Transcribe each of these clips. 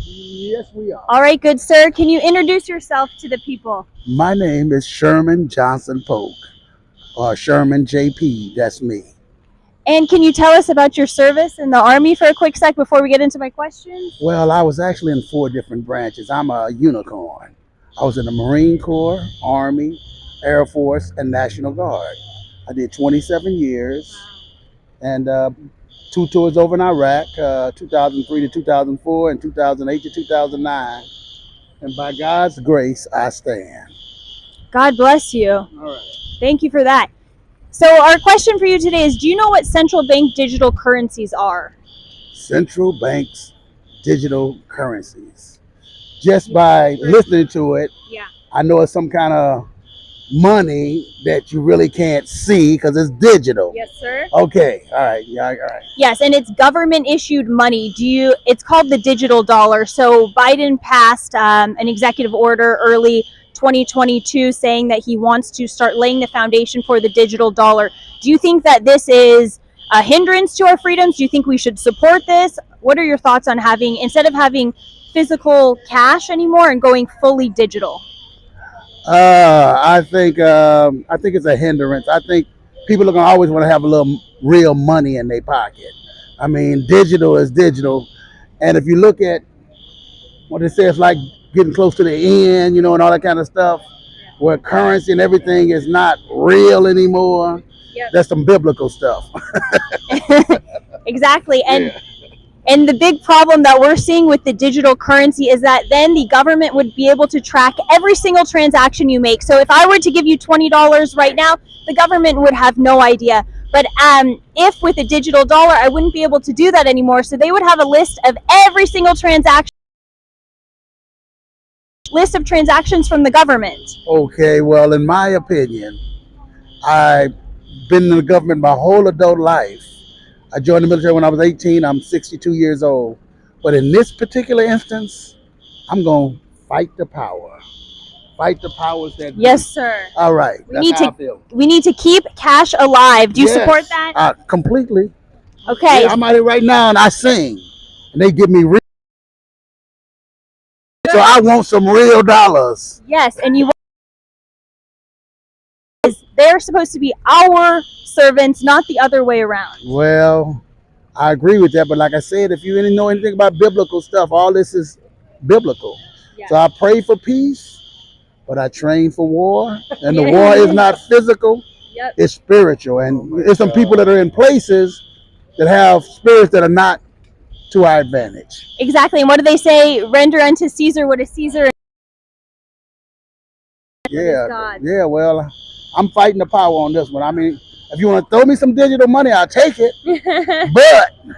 Yes, we are. All right, good sir. Can you introduce yourself to the people? My name is Sherman Johnson Polk, or Sherman JP. That's me. And can you tell us about your service in the Army for a quick sec before we get into my questions? Well, I was actually in four different branches. I'm a unicorn. I was in the Marine Corps, Army, Air Force, and National Guard. I did 27 years and two tours over in Iraq, 2003 to 2004 and 2008 to 2009. And by God's grace, I stand. God bless you. All right. Thank you for that. So our question for you today is, do you know what central bank digital currencies are? Central banks, digital currencies. Just by listening to it, Yeah. I know it's some kind of money that you really can't see because it's digital. Yes, sir. Okay, all right, yeah, all right. Yes, and it's government issued money. It's called the digital dollar. So Biden passed an executive order early 2022 saying that he wants to start laying the foundation for the digital dollar. Do you think that this is a hindrance to our freedoms? Do you think we should support this? What are your thoughts on instead of having physical cash anymore and going fully digital? I think it's a hindrance. I think people are gonna always want to have a little real money in their pocket. I mean, digital is digital, and if you look at what it says, like getting close to the end, and all that kind of stuff, where currency and everything is not real anymore. Yep. That's some biblical stuff. Exactly. And Yeah. And the big problem that we're seeing with the digital currency is that then the government would be able to track every single transaction you make. So if I were to give you $20 right now, the government would have no idea. But if with a digital dollar, I wouldn't be able to do that anymore. So they would have a list of every single list of transactions from the government. Okay, well, in my opinion, I've been in the government my whole adult life. I joined the military when I was 18. I'm 62 years old. But in this particular instance, I'm going to fight the power. Fight the powers that be. Yes, sir. All right. That's how I feel. We need to keep cash alive. Do you Yes, support that? Completely. Okay. Yeah, I'm out here right now and I sing. And they give me real. So I want some real dollars. Yes, and they're supposed to be our servants, not the other way around. Well, I agree with that. But like I said, if you didn't know anything about biblical stuff, all this is biblical. Yeah. So I pray for peace, but I train for war. And the war is not physical, Yep. it's spiritual. And there's some people that are in places that have spirits that are not to our advantage. Exactly. And what do they say? Render unto Caesar what is Caesar. Yeah. God. Yeah, well, I'm fighting the power on this one. I mean, if you want to throw me some digital money, I'll take it. But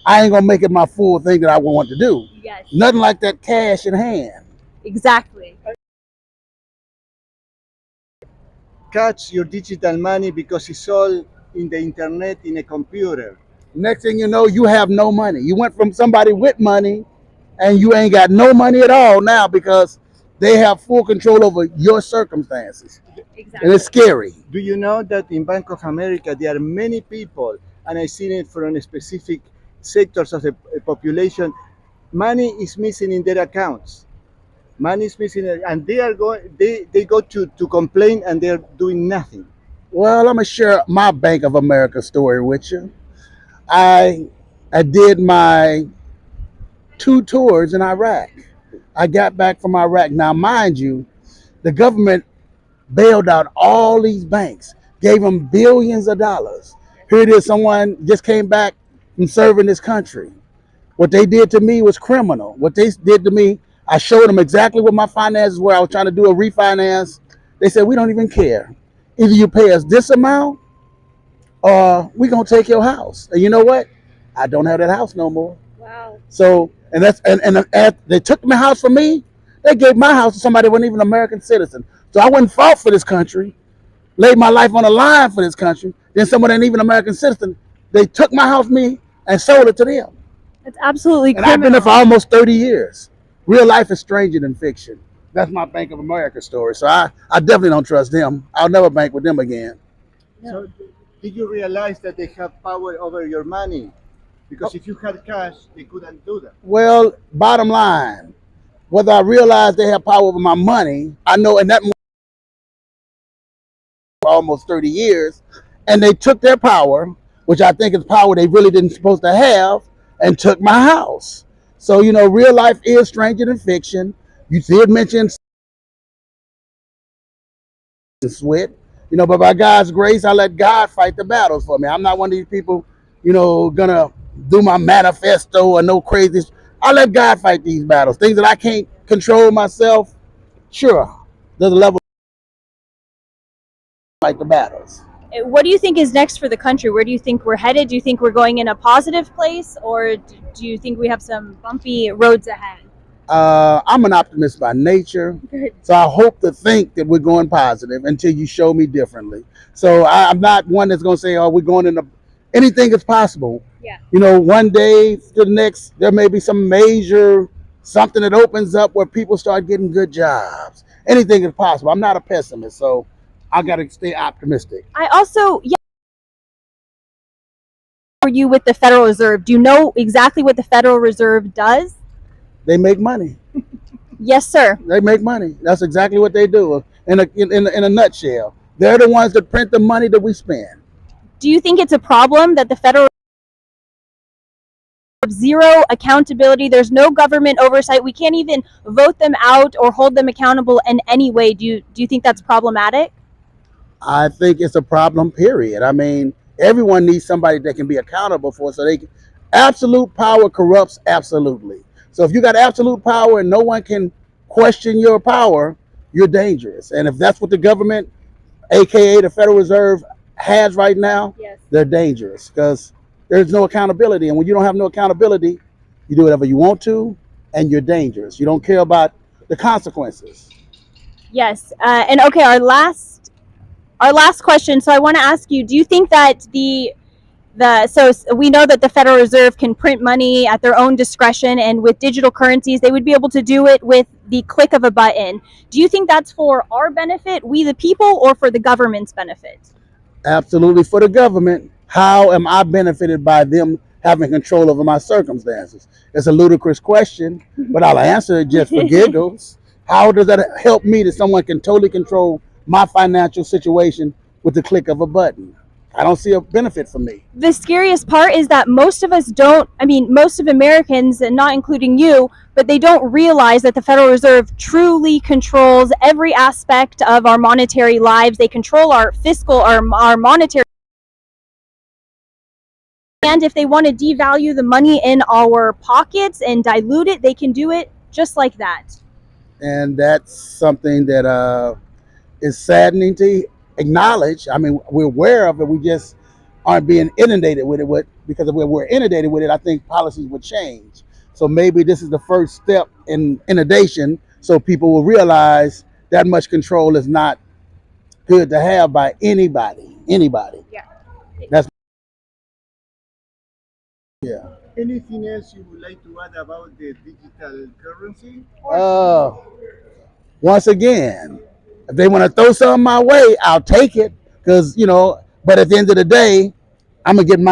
I ain't gonna make it my full thing that I want to do. Yes. Nothing like that cash in hand. Exactly. Catch your digital money because it's all in the internet, in a computer. Next thing you know, you have no money. You went from somebody with money and you ain't got no money at all now because they have full control over your circumstances. Exactly. And it's scary. Do you know that in Bank of America there are many people, and I've seen it from specific sectors of the population, money is missing in their accounts. Money is missing, and they go to complain, and they're doing nothing. Well, I'm gonna share my Bank of America story with you. I did my 2 tours in Iraq. I got back from Iraq. Now, mind you, the government bailed out all these banks, gave them billions of dollars. Here it is, someone just came back from serving this country. What they did to me was criminal. What they did to me, I showed them exactly what my finances were. I was trying to do a refinance. They said, we don't even care. Either you pay us this amount or we're going to take your house. And you know what? I don't have that house no more. Wow. So, and they took my house from me. They gave my house to somebody who wasn't even an American citizen. So I wouldn't fought for this country, laid my life on the line for this country. Then someone that ain't even an American citizen, they took my house from me and sold it to them. That's absolutely And criminal. I've been there for almost 30 years. Real life is stranger than fiction. That's my Bank of America story. So I definitely don't trust them. I'll never bank with them again. So, did you realize that they have power over your money? Because if you had cash, they couldn't do that. Well, bottom line, whether I realize they have power over my money, I know in that for almost 30 years, and they took their power, which I think is power they really didn't supposed to have, and took my house. So, real life is stranger than fiction. You did mention sweat, but by God's grace, I let God fight the battles for me. I'm not one of these people, gonna do my manifesto or no crazy. I let God fight these battles. Things that I can't control myself, sure, there's a level to fight the battles. What do you think is next for the country? Where do you think we're headed? Do you think we're going in a positive place, or do you think we have some bumpy roads ahead? I'm an optimist by nature, Good. so I hope to think that we're going positive until you show me differently. So I'm not one that's going to say, "Oh, we're going in anything is possible." Yeah. One day to the next, there may be some major something that opens up where people start getting good jobs. Anything is possible. I'm not a pessimist, so I got to stay optimistic. I also, yeah. For you with the Federal Reserve, do you know exactly what the Federal Reserve does? They make money. Yes, sir. They make money. That's exactly what they do. In a nutshell, they're the ones that print the money that we spend. Do you think it's a problem that the Federal zero accountability? There's no government oversight. We can't even vote them out or hold them accountable in any way. Do you think that's problematic? I think it's a problem, period. I mean, everyone needs somebody that can be accountable for, so absolute power corrupts absolutely. So if you got absolute power and no one can question your power, you're dangerous. And if that's what the government, aka the Federal Reserve, has right now, Yes. they're dangerous because there's no accountability. And when you don't have no accountability, you do whatever you want to, and you're dangerous. You don't care about the consequences. Yes. And okay, our last question. So I want to ask you: do you think that so we know that the Federal Reserve can print money at their own discretion, and with digital currencies, they would be able to do it with the click of a button. Do you think that's for our benefit, we the people, or for the government's benefit? Absolutely for the government. How am I benefited by them having control over my circumstances? It's a ludicrous question, but I'll answer it just for giggles. How does that help me that someone can totally control my financial situation with the click of a button? I don't see a benefit for me. The scariest part is that most of us don't, most of Americans, and not including you, but they don't realize that the Federal Reserve truly controls every aspect of our monetary lives. They control our fiscal, our monetary. And if they want to devalue the money in our pockets and dilute it, they can do it just like that. And that's something that is saddening to acknowledge. I mean, we're aware of it. We just aren't being inundated with it. Because if we were inundated with it, I think policies would change. So maybe this is the first step in inundation, so people will realize that much control is not good to have by anybody. Yeah. That's yeah. Anything else you would like to add about the digital currency? Once again, if they want to throw something my way, I'll take it. Because, but at the end of the day, I'm going to get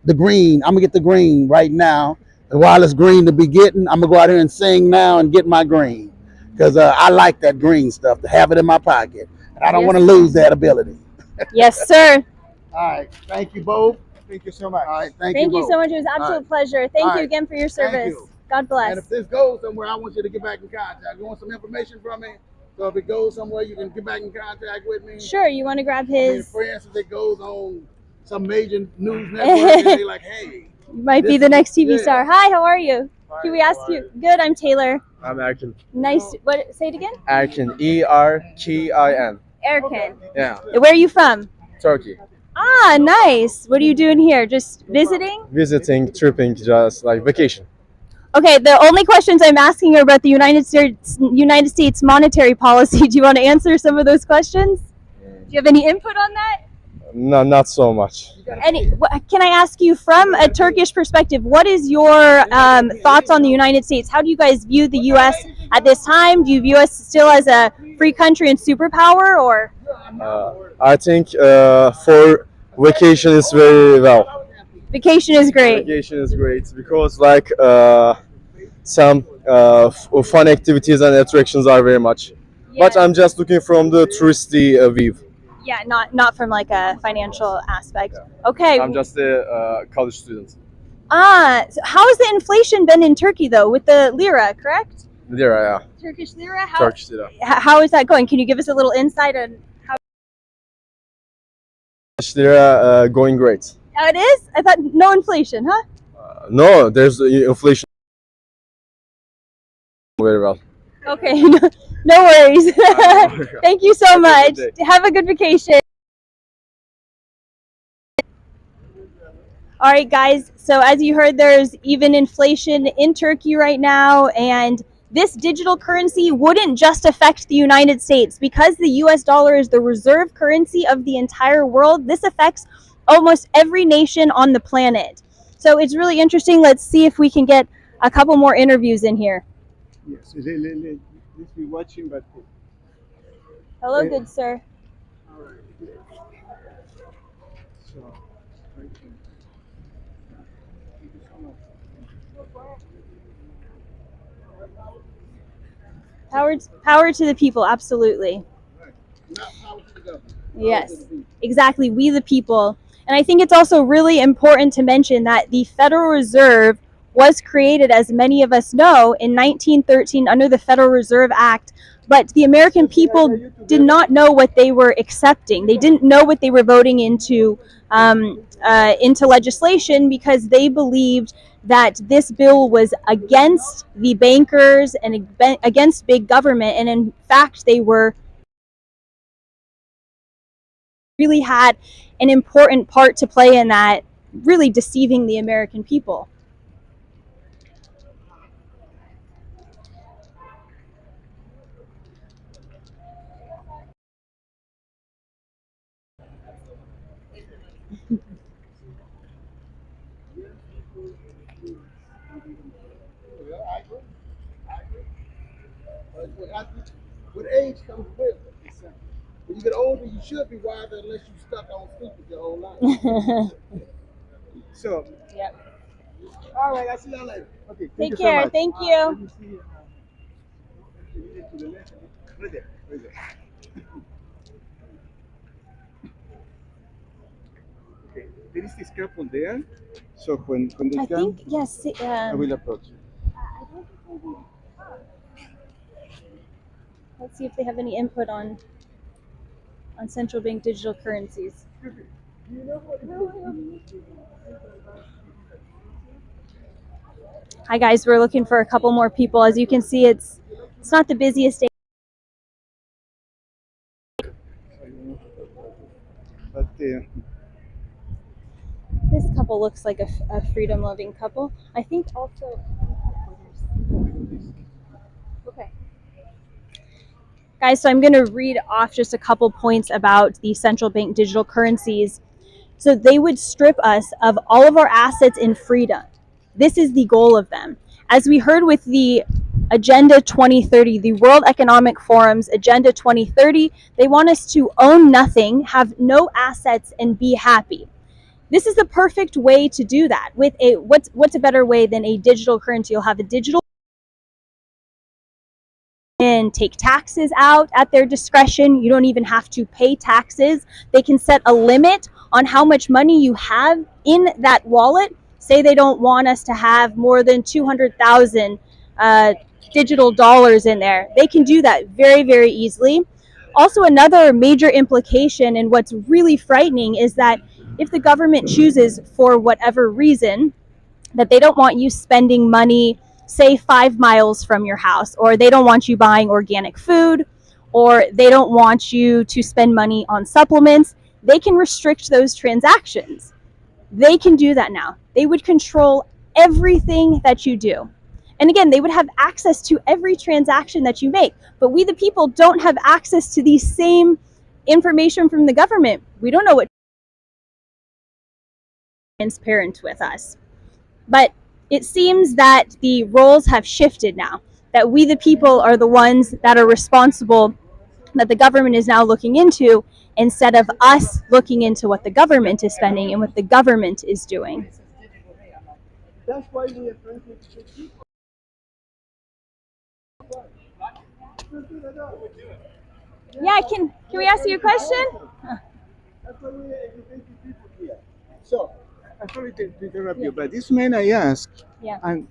the green. I'm going to get the green right now. And while it's green to be getting, I'm going to go out here and sing now and get my green. Because I like that green stuff, to have it in my pocket. And I don't want to lose that ability. Yes, sir. All right. Thank you both. Thank you so much. All right. Thank you both. so much. It was an absolute pleasure. Thank you right. again for your service. you. God bless. And if this goes somewhere, I want you to get back in contact. You want some information from me? So if it goes somewhere, you can get back in contact with me. Sure, you want to grab I mean, his. for instance, it goes on some major news network, and they're like, "Hey, Might be this the is- next TV yeah. star. Hi, how are you? Hi, Can we ask how are you? Good, I'm Taylor. I'm Erkin. Nice. What? Say it again. Erkin. Erkin. Erkin. Yeah. Where are you from? Turkey. Ah, nice. What are you doing here? Just visiting? Visiting, tripping, just like vacation. Okay, the only questions I'm asking are about the United States monetary policy. Do you want to answer some of those questions? Do you have any input on that? No, not so much. Can I ask you, from a Turkish perspective, what is your thoughts on the United States? How do you guys view the U.S. at this time? Do you view us still as a free country and superpower, or? I think for vacation is very well. Vacation is great. Vacation is great because like some fun activities and attractions are very much. But I'm just looking from the touristy view. Yeah, not from like a financial aspect. Okay. I'm just a college student. So how has the inflation been in Turkey though, with the lira? Correct. Lira, Turkish lira. yeah. Turkish lira. How is that going? Can you give us a little insight on how Turkish lira going great. it is? I thought no inflation, huh? No, there's inflation. Very well. Okay, no worries. Thank you so Have a much. good day. Have a good vacation. All right, guys. So as you heard, there's even inflation in Turkey right now, and this digital currency wouldn't just affect the United States. Because the US dollar is the reserve currency of the entire world, this affects almost every nation on the planet. So it's really interesting. Let's see if we can get a couple more interviews in here. Yes, let's be watching, but Hello, Eh. good sir. so. Power to the people, absolutely. Not power to the government. Yes, exactly. We the people. And I think it's also really important to mention that the Federal Reserve was created, as many of us know, in 1913 under the Federal Reserve Act. But the American people did not know what they were accepting. They didn't know what they were voting into legislation, because they believed that this bill was against the bankers and against big government. And in fact, they were really had an important part to play in that, really deceiving the American people. Well, I agree. I agree. With age comes wisdom. When you get older, you should be wiser unless you stuck on stupid your whole life. So, Yep. all right, I'll see y'all later. Okay, thank Take you so care. much. Thank Let you. me see. To the left. Right there. Right there. Okay, there is this couple there. So when they I come, think yes. I will approach you. Let's see if they have any input on central bank digital currencies. Hi guys, we're looking for a couple more people. As you can see, it's not the busiest day. But This couple looks like a freedom-loving couple. I think also. Okay. Guys, so I'm going to read off just a couple points about the central bank digital currencies. So they would strip us of all of our assets in freedom. This is the goal of them. As we heard with the Agenda 2030, the World Economic Forum's Agenda 2030, they want us to own nothing, have no assets, and be happy. This is the perfect way to do that. With a what's a better way than a digital currency? You'll have a digital and take taxes out at their discretion. You don't even have to pay taxes. They can set a limit on how much money you have in that wallet. Say they don't want us to have more than 200,000 digital dollars in there. They can do that very, very easily. Also, another major implication, and what's really frightening, is that if the government chooses, for whatever reason, that they don't want you spending money, say 5 miles from your house, or they don't want you buying organic food, or they don't want you to spend money on supplements, they can restrict those transactions. They can do that now. They would control everything that you do. And again, they would have access to every transaction that you make. But we, the people, don't have access to the same information from the government. We don't know what transparent with us. But it seems that the roles have shifted now, that we, the people, are the ones that are responsible, that the government is now looking into, instead of us looking into what the government is spending and what the government is doing. That's why we are trying to educate people. Yeah, can we ask you a question? That's why we are educating people here. So, I'm sorry to interrupt you, but this man I asked, Yeah. and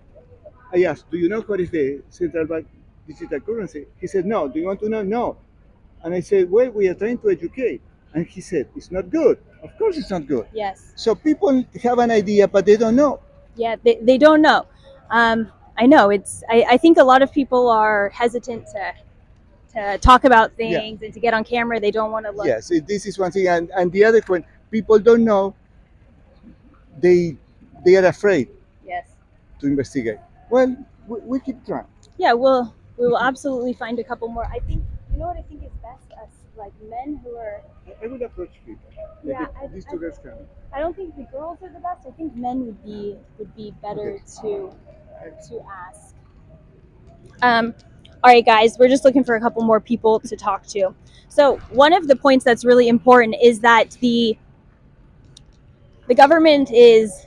I asked, do you know what is the central bank digital currency? He said, no. Do you want to know? No. And I said, well, we are trying to educate. And he said, it's not good. Of course it's not good. Yes. So people have an idea, but they don't know. Yeah, they don't know. I know I think a lot of people are hesitant to talk about things and to get on camera. They don't want to look. Yes, this is one thing. And the other one, people don't know, they are afraid Yes. to investigate. Well, we keep trying. Yeah, we will absolutely find a couple more. I think you know what I think is best us like men who are. I would approach people. Yeah, These two girls come. I don't think the girls are the best. I think men would be better to ask. All right, guys, we're just looking for a couple more people to talk to. So one of the points that's really important is that the government is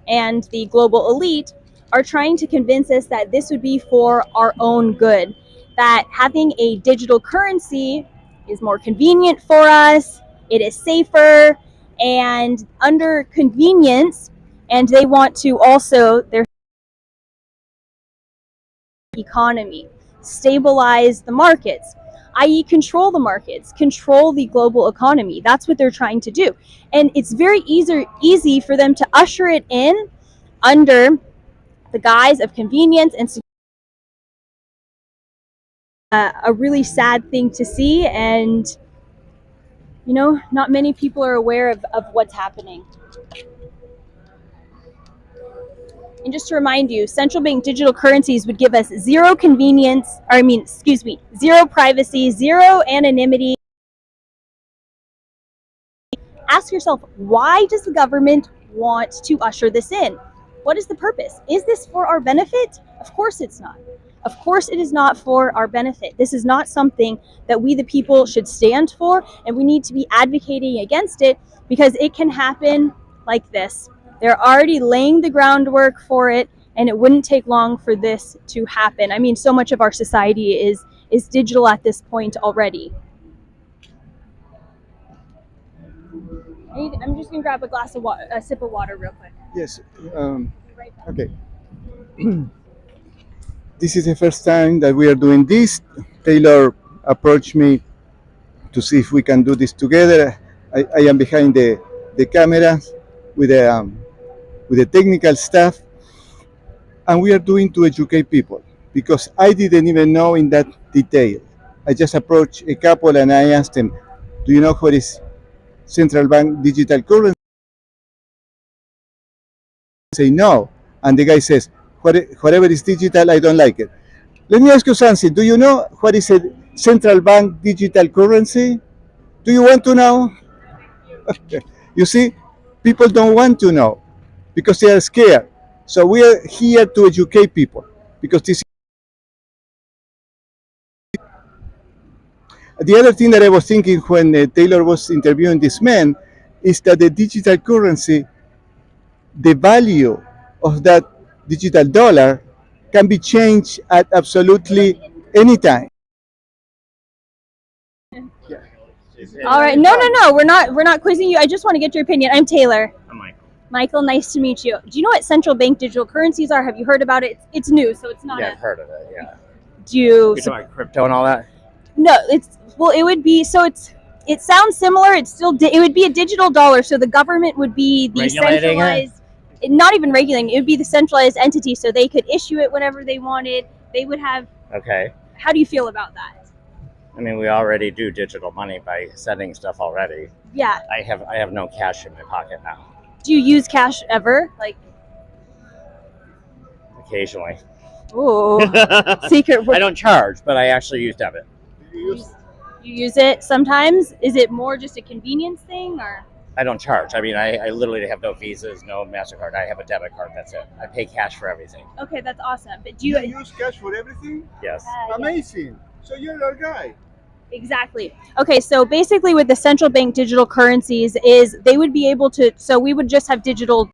and the global elite are trying to convince us that this would be for our own good, that having a digital currency is more convenient for us, it is safer, and under convenience, and they want to also their economy, stabilize the markets, i.e. control the markets, control the global economy. That's what they're trying to do. And it's very easy for them to usher it in under the guise of convenience and a really sad thing to see. And, you know, not many people are aware of what's happening. And just to remind you, central bank digital currencies would give us zero convenience, zero privacy, zero anonymity. Ask yourself, why does the government want to usher this in? What is the purpose? Is this for our benefit? Of course it's not. Of course it is not for our benefit. This is not something that we the people should stand for, and we need to be advocating against it because it can happen like this. They're already laying the groundwork for it, and it wouldn't take long for this to happen. I mean, so much of our society is digital at this point already. I'm just gonna grab a sip of water real quick. Yes. Right back. Okay. This is the first time that we are doing this. Taylor approached me to see if we can do this together. I am behind the camera with the technical staff, and we are doing to educate people because I didn't even know in that detail. I just approached a couple and I asked them, "Do you know what is central bank digital currency?" Say no, and the guy says, "Whatever is digital, I don't like it." Let me ask you something. Do you know what is a central bank digital currency? Do you want to know? You see, people don't want to know because they are scared. So we are here to educate people because this. The other thing that I was thinking when Taylor was interviewing this man is that the digital currency, the value of that digital dollar can be changed at absolutely any time. All right. No. We're not quizzing you. I just want to get your opinion. I'm Taylor. I'm Michael. Michael, nice to meet you. Do you know what central bank digital currencies are? Have you heard about it? It's new, so it's not. Yeah, I've heard of it. Yeah. Do you? You're talking about crypto and all that? No, it would be so it sounds similar. It's still it would be a digital dollar, so the government would be the Regulating centralized. Not even regulating. It would be the centralized entity, so they could issue it whenever they wanted. They would have. Okay. How do you feel about that? I mean, we already do digital money by sending stuff already. Yeah. I have no cash in my pocket now. Do you use cash ever? Like. Occasionally. Ooh. Secret. I don't charge, but I actually use debit. You use it sometimes? Is it more just a convenience thing, or? I don't charge. I mean, I literally have no Visas, no MasterCard. I have a debit card. That's it. I pay cash for everything. Okay, that's awesome. But do You you? use cash for everything? Yes. Amazing. So you're our guy. Exactly. Okay, so basically with the central bank digital currencies is they would be able to, so we would just have digital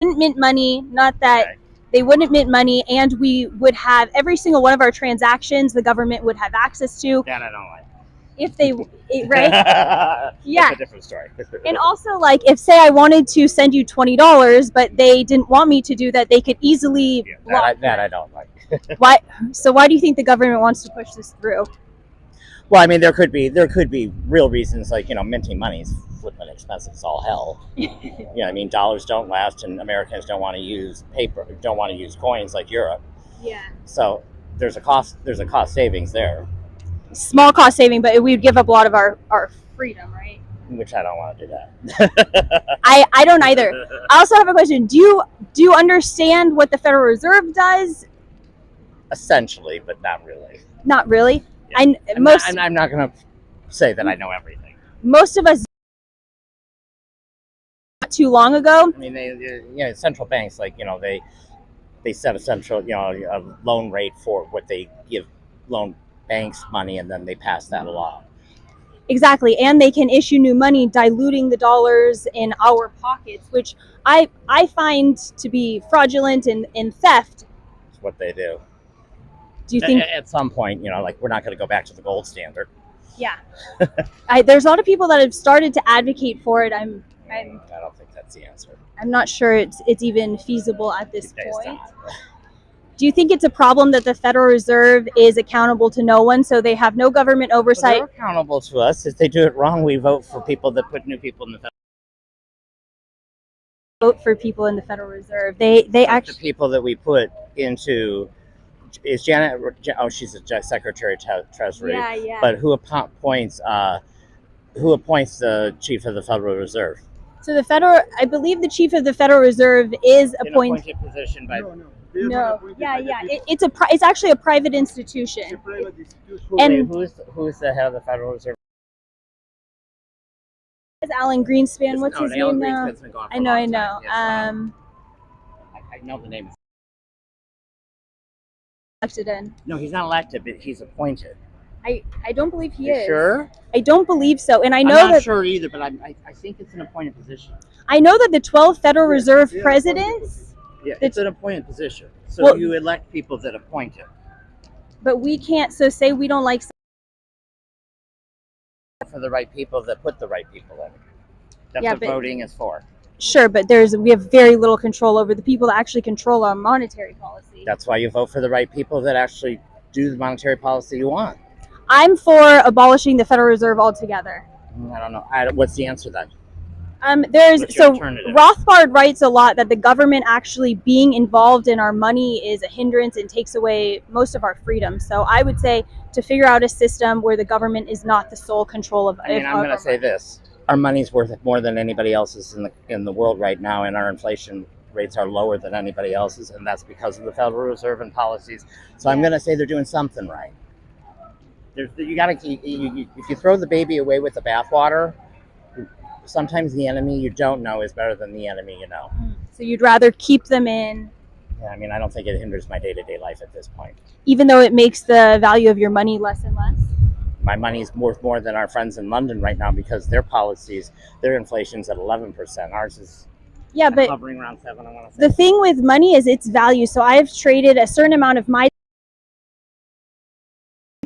Wouldn't mint money, not that Okay. they wouldn't mint money, and we would have every single one of our transactions the government would have access to That I don't like. if they, right? Yeah. That's a different story. And also, like, if say I wanted to send you $20, but they didn't want me to do that, they could easily Yeah, block that I don't like. Why? So why do you think the government wants to push this through? Well, I mean, there could be real reasons, like, minting money is flipping expensive as all hell. I mean, dollars don't last, and Americans don't want to use paper, don't want to use coins like Europe. Yeah. So there's a cost savings there, Small cost saving, but we would give up a lot of our freedom, right? which I don't want to do that. I don't either. I also have a question. Do you understand what the Federal Reserve does? Essentially, but not really. Not really. I'm not going to say that I know everything. Most of us not too long ago. I mean, central banks, like, they set a loan rate for what they give loan banks money, and then they pass that along. Exactly, and they can issue new money, diluting the dollars in our pockets, which I find to be fraudulent and theft. That's what they do. Do you think? At some point, like, we're not going to go back to the gold standard. Yeah. There's a lot of people that have started to advocate for it. I don't think that's the answer. I'm not sure it's even feasible at this These days, point. not. Do you think it's a problem that the Federal Reserve is accountable to no one, so they have no government Well, oversight? they're accountable to us. If they do it wrong, we vote for people that put new people in the Federal Vote for people in the Federal Reserve. They the actually. people that we put into is Janet. Oh, she's a secretary of Treasury. Yeah. But who appoints the chief of the Federal Reserve? So I believe the chief of the Federal Reserve is appointed. An appointed position by. They are not No, appointed yeah. by the people. It's actually a private It's a institution. private institution. And- Who's the head of the Federal Reserve? It's Alan Greenspan. What's his name now? Greenspan's been gone for I a know. long time. Yes, I know the name. Elected in. No, he's not elected, but he's appointed. I don't believe he You is. sure? I don't believe so, and I I'm know not that sure either, but I think it's an appointed position. I know that the 12 Federal Yeah, Reserve yeah, presidents. Yeah, it's an appointed position. So Well- you elect people that appoint it. But we can't. So say we don't like. For the right people that put the right people in. That's Yeah, what but- voting is for. Sure, but we have very little control over the people that actually control our monetary policy. That's why you vote for the right people that actually do the monetary policy you want. I'm for abolishing the Federal Reserve altogether. I don't know. What's the answer then? There's What's your so alternative? Rothbard writes a lot that the government actually being involved in our money is a hindrance and takes away most of our freedom. So I would say to figure out a system where the government is not the sole control of. I'm going to say this: our money's worth more than anybody else's in the world right now, and our inflation rates are lower than anybody else's, and that's because of the Federal Reserve and policies. So I'm going to say they're doing something right. You got to keep. If you throw the baby away with the bathwater, sometimes the enemy you don't know is better than the enemy you know. So you'd rather keep them in, Yeah, I mean, I don't think it hinders my day-to-day life at this point. even though it makes the value of your money less and less. My money's worth more than our friends in London right now because their policies, their inflation's at 11%. Ours is Yeah, but hovering around 7. I want to say. the thing with money is its value. So I've traded a certain amount of my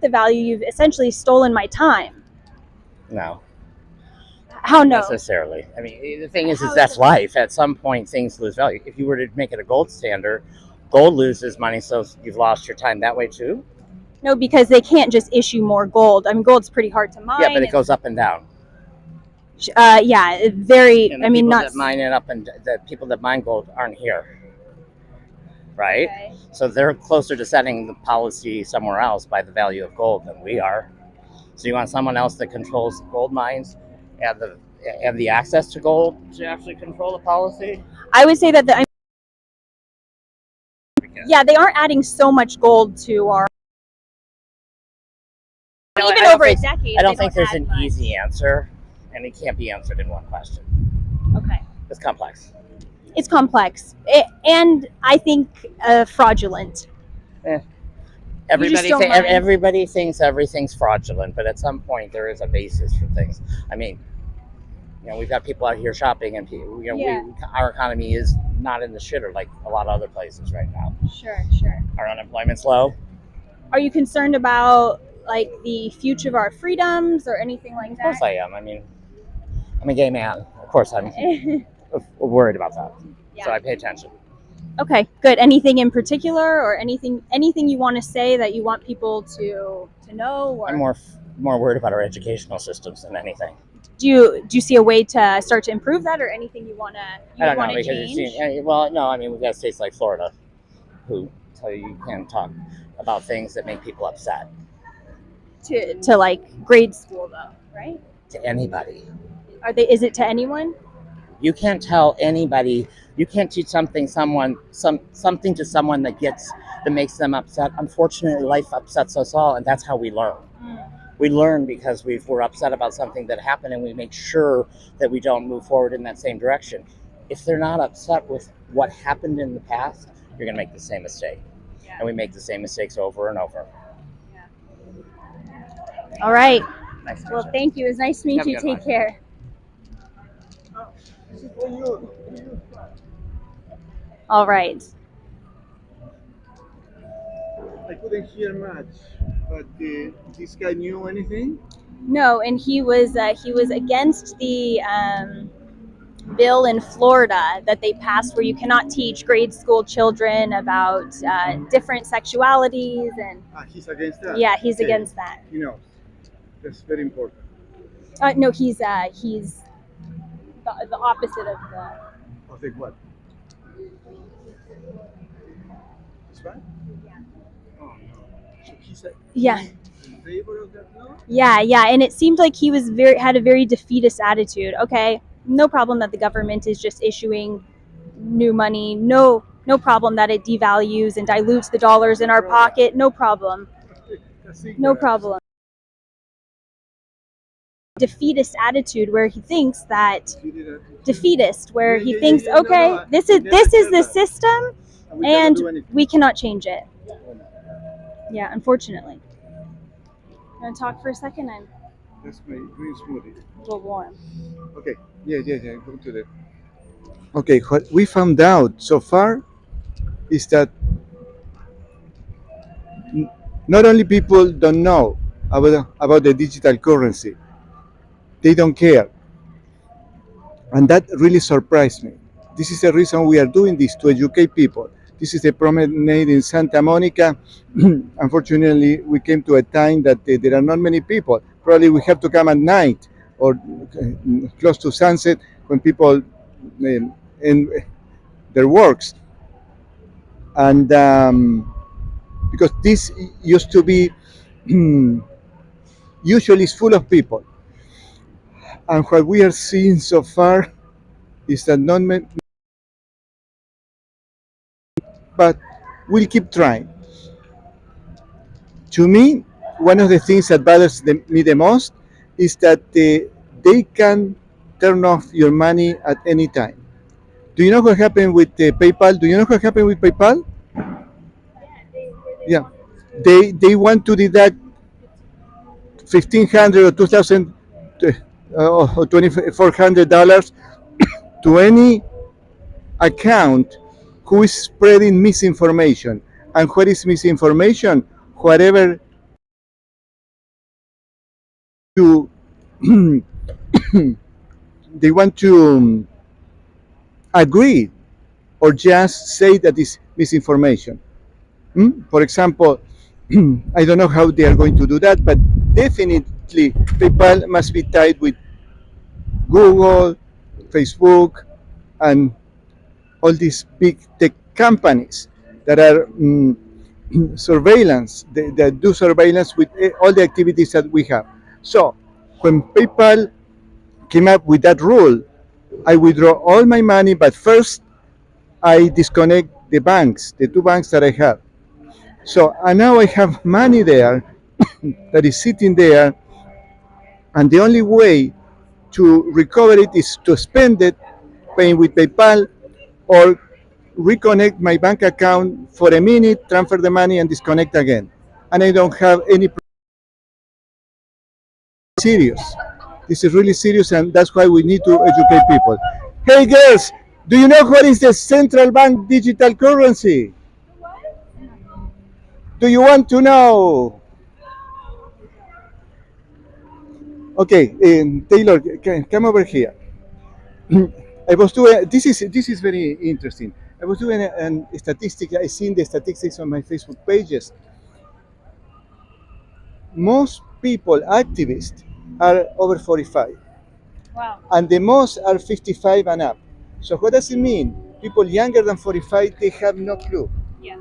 the value. You've essentially stolen my time. No, How no? necessarily. I mean, the thing is that's life. At some point, things lose value. If you were to make it a gold standard, gold loses money, so you've lost your time that way too. No, because they can't just issue more gold. I mean, gold's pretty hard to mine. Yeah, but it goes up and down. Yeah, very. And the I mean, people not. that mine it up, and the people that mine gold aren't here, right? Okay. So they're closer to setting the policy somewhere else by the value of gold than we are. So you want someone else that controls gold mines and the access to gold to actually control the policy? I would say that yeah, they aren't adding so much gold to our. No, Even I don't over think- a decade. I don't they think there's add an much. easy answer, and it can't be answered in one question. Okay. It's complex. It's complex, and I think fraudulent. Everybody, don't mind. everybody thinks everything's fraudulent, but at some point there is a basis for things. I mean, we've got people out here shopping, and Yeah. our economy is not in the shitter like a lot of other places right now. Sure, sure. Our unemployment's low. Are you concerned about like the future of our freedoms or anything like Of course that? I am. I mean, I'm a gay man. Of course I'm worried about that. So I pay attention. Okay, good. Anything in particular, or anything you want to say that you want people to know? Or I'm more worried about our educational systems than anything. do you see a way to start to improve that, or anything you I want don't know to because change? well, no, I mean we've got states like Florida who tell you can't talk about things that make people upset To like grade school though, right? to anybody. Is it to anyone? You can't tell anybody. You can't teach something something to someone that makes them upset. Unfortunately, life upsets us all, and that's how we learn. We learn because we're upset about something that happened, and we make sure that we don't move forward in that same direction. If they're not upset with what happened in the past, you're going to make the same mistake, and we make the same mistakes over and over. All right. Nice to meet Well, you. thank you. It was nice to meet Have a you. good Take one. care. All right. I couldn't hear much, but this guy knew anything? No, and he was against the bill in Florida that they passed where you cannot teach grade school children about different sexualities and He's against that? yeah, he's Okay. against that. He knows. That's very important. No, he's the opposite of the. Of the what? This one? Oh, no. So he's Yeah. in favor of that law? Yeah, and it seemed like he was had a very defeatist attitude. Okay, no problem that the government is just issuing new money. No problem that it devalues and dilutes the dollars in our pocket. No problem. No problem. Defeatist attitude where he thinks that defeatist where he thinks okay, this is the system and we cannot change it. Yeah, unfortunately. You want to talk for a second? I'm That's my green smoothie. a little warm. Okay. Yeah. Go to the. Okay. What we found out so far is that not only people don't know about the digital currency, they don't care, and that really surprised me. This is the reason we are doing this to educate people. This is the promenade in Santa Monica. Unfortunately, we came to a time that there are not many people. Probably we have to come at night or close to sunset when people end their works. And because this used to be usually it's full of people. And what we are seeing so far is that not many, but we'll keep trying. To me, one of the things that bothers me the most is that they can turn off your money at any time. Do you know what happened with PayPal? Do you know what happened with PayPal? Yeah, they want to deduct $1,500 or $2,000 or $2,400 to any account who is spreading misinformation. And what is misinformation? Whatever you they want to agree or just say that is misinformation. For example, I don't know how they are going to do that, but definitely PayPal must be tied with Google, Facebook, and all these big tech companies that are surveillance, that do surveillance with all the activities that we have. So when PayPal came up with that rule, I withdraw all my money, but first I disconnect the banks, the two banks that I have. So and now I have money there that is sitting there, and the only way to recover it is to spend it paying with PayPal or reconnect my bank account for a minute, transfer the money, and disconnect again. And I don't have any serious. This is really serious, and that's why we need to educate people. Hey, girls, Do you know what is the central bank digital currency? Do you want to know? Okay, Taylor, come over here. I was doing this is very interesting. I was doing a statistic. I seen the statistics on my Facebook pages. Most people, activists, are over 45, Wow. and the most are 55 and up. So what does it mean? People younger than 45, they have no clue. Yeah.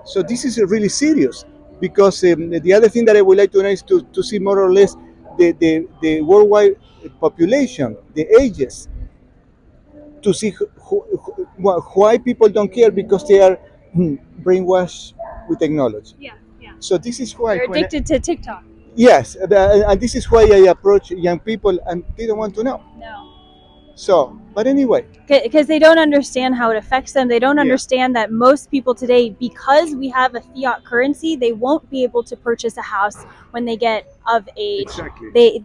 So this is really serious because the other thing that I would like to know is to see more or less the worldwide population, the ages, to see why people don't care because they are brainwashed with technology. Yeah. Yeah. So this is why They're when addicted to TikTok. yes, and this is why I approach young people and they don't want to know. No. So, but anyway, Because they don't understand how it affects them. They don't Yeah. understand that most people today, because we have a fiat currency, they won't be able to purchase a house when they get of age. exactly.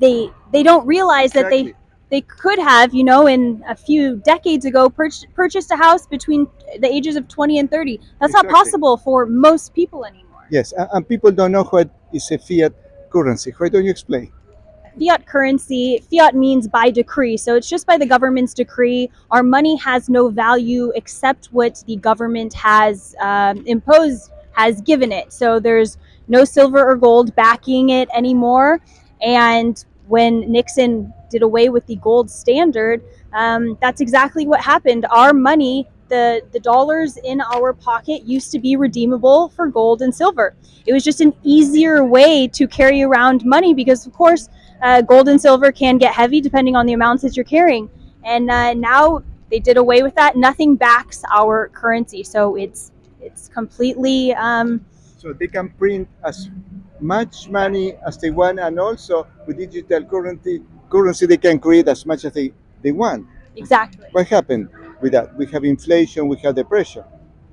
They don't realize that Exactly. they could have, in a few decades ago, purchased a house between the ages of 20 and 30. That's not Exactly. possible for most people anymore. Yes, and people don't know what is a fiat currency. Why don't you explain? Fiat currency, fiat means by decree. So it's just by the government's decree. Our money has no value except what the government has imposed, has given it. So there's no silver or gold backing it anymore. And when Nixon did away with the gold standard, that's exactly what happened. Our money, the dollars in our pocket, used to be redeemable for gold and silver. It was just an easier way to carry around money because, of course, gold and silver can get heavy depending on the amounts that you're carrying. And now they did away with that. Nothing backs our currency, so it's completely. So they can print as much money as they want, and also with digital currency they can create as much as they want. Exactly. What happened with that? We have inflation, we have depression,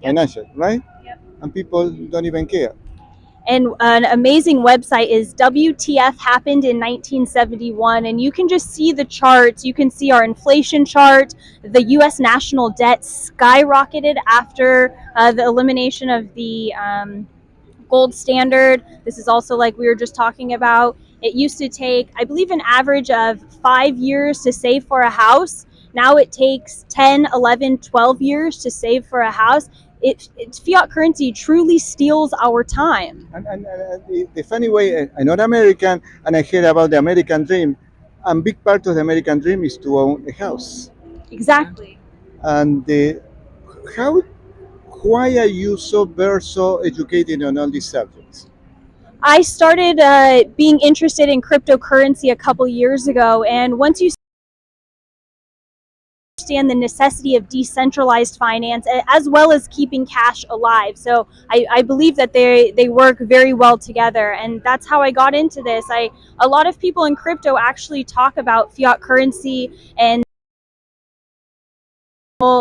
financial, right? Yep. And people don't even care. And an amazing website is WTF happened in 1971, and you can just see the charts. You can see our inflation chart. The U.S. national debt skyrocketed after the elimination of the gold standard. This is also, like we were just talking about, it used to take, I believe, an average of 5 years to save for a house. Now it takes 10, 11, 12 years to save for a house. It's fiat currency truly steals our time. And the funny way, I'm not American, and I heard about the American dream, and big part of the American dream is to own a house. Exactly. And how, why are you so educated on all these subjects? I started being interested in cryptocurrency a couple years ago, and once you understand the necessity of decentralized finance as well as keeping cash alive. So I believe that they work very well together, and that's how I got into this. A lot of people in crypto actually talk about fiat currency, and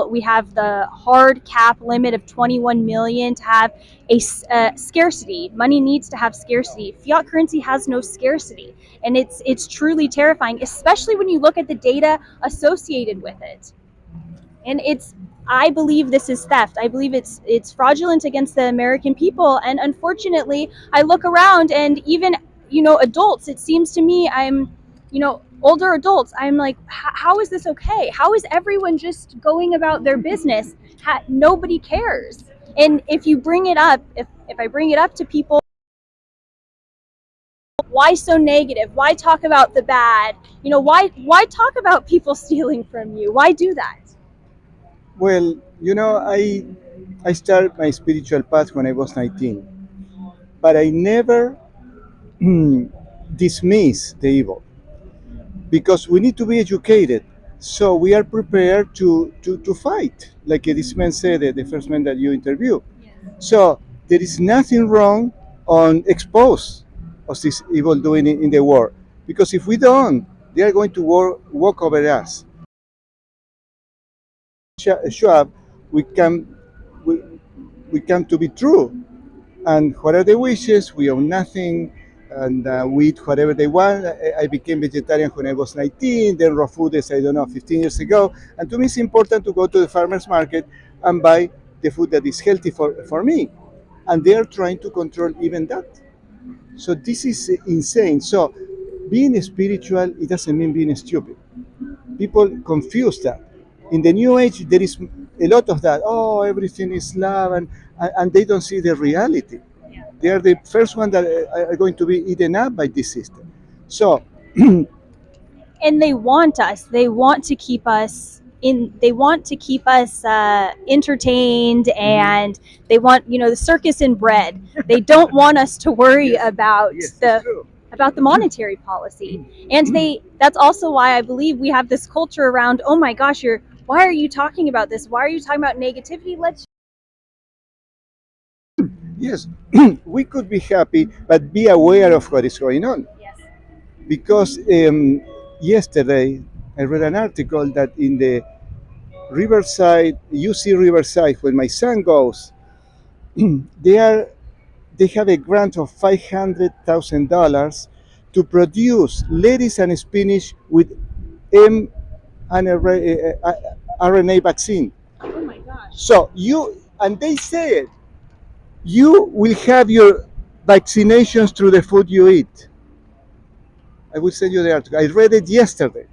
we have the hard cap limit of 21 million to have a scarcity. Money needs to have scarcity. Fiat currency has no scarcity, and it's truly terrifying, especially when you look at the data associated with it. And I believe this is theft. I believe it's fraudulent against the American people, and unfortunately I look around, and even adults, it seems to me, I'm older adults, I'm like, how is this okay? How is everyone just going about their business? Nobody cares. And if you bring it up, if I bring it up to people, why so negative? Why talk about the bad? Why talk about people stealing from you? Why do that? Well, I started my spiritual path when I was 19, but I never dismiss the evil because we need to be educated. So we are prepared to fight, like this man said, the first man that you interviewed. So there is nothing wrong on expose of this evil doing in the world, because if we don't, they are going to walk over us. Show up, we come, we, we come to be true. And what are the wishes? We own nothing. and we eat whatever they want. I became vegetarian when I was 19, then raw food is, I don't know, 15 years ago. And to me, it's important to go to the farmer's market and buy the food that is healthy for me. And they are trying to control even that. So this is insane. So being spiritual, it doesn't mean being stupid. People confuse that. In the new age, there is a lot of that. Oh, everything is love, and they don't see the reality. They are the first one that are going to be eaten up by this system. So, And they want us. They want to keep us in. They want to keep us entertained, and they want the circus and bread. They don't want us to worry about yes, the it's true. about the monetary policy. And that's also why I believe we have this culture around, oh my gosh, why are you talking about this? Why are you talking about negativity? Let's Yes, we could be happy, but be aware of what is going on. yes. Because yesterday I read an article that in the Riverside, UC Riverside, when my son goes, they are they have a grant of $500,000 to produce lettuce and spinach with mRNA vaccine. Oh my gosh. So they said you will have your vaccinations through the food you eat. I will send you the article. I read it yesterday.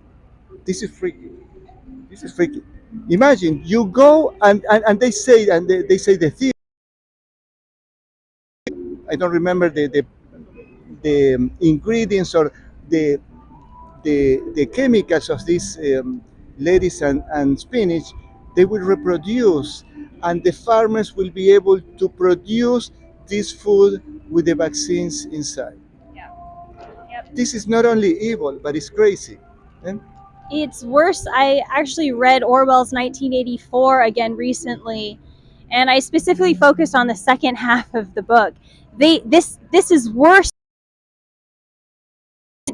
This is freaky. This is freaky. Imagine you go and they say the theory. I don't remember the ingredients or the the chemicals of this lettuce and spinach. They will reproduce, and the farmers will be able to produce this food with the vaccines inside. Yeah. Yep. This is not only evil, but it's crazy. Eh? It's worse. I actually read Orwell's 1984 again recently, and I specifically focused on the second half of the book. This is worse.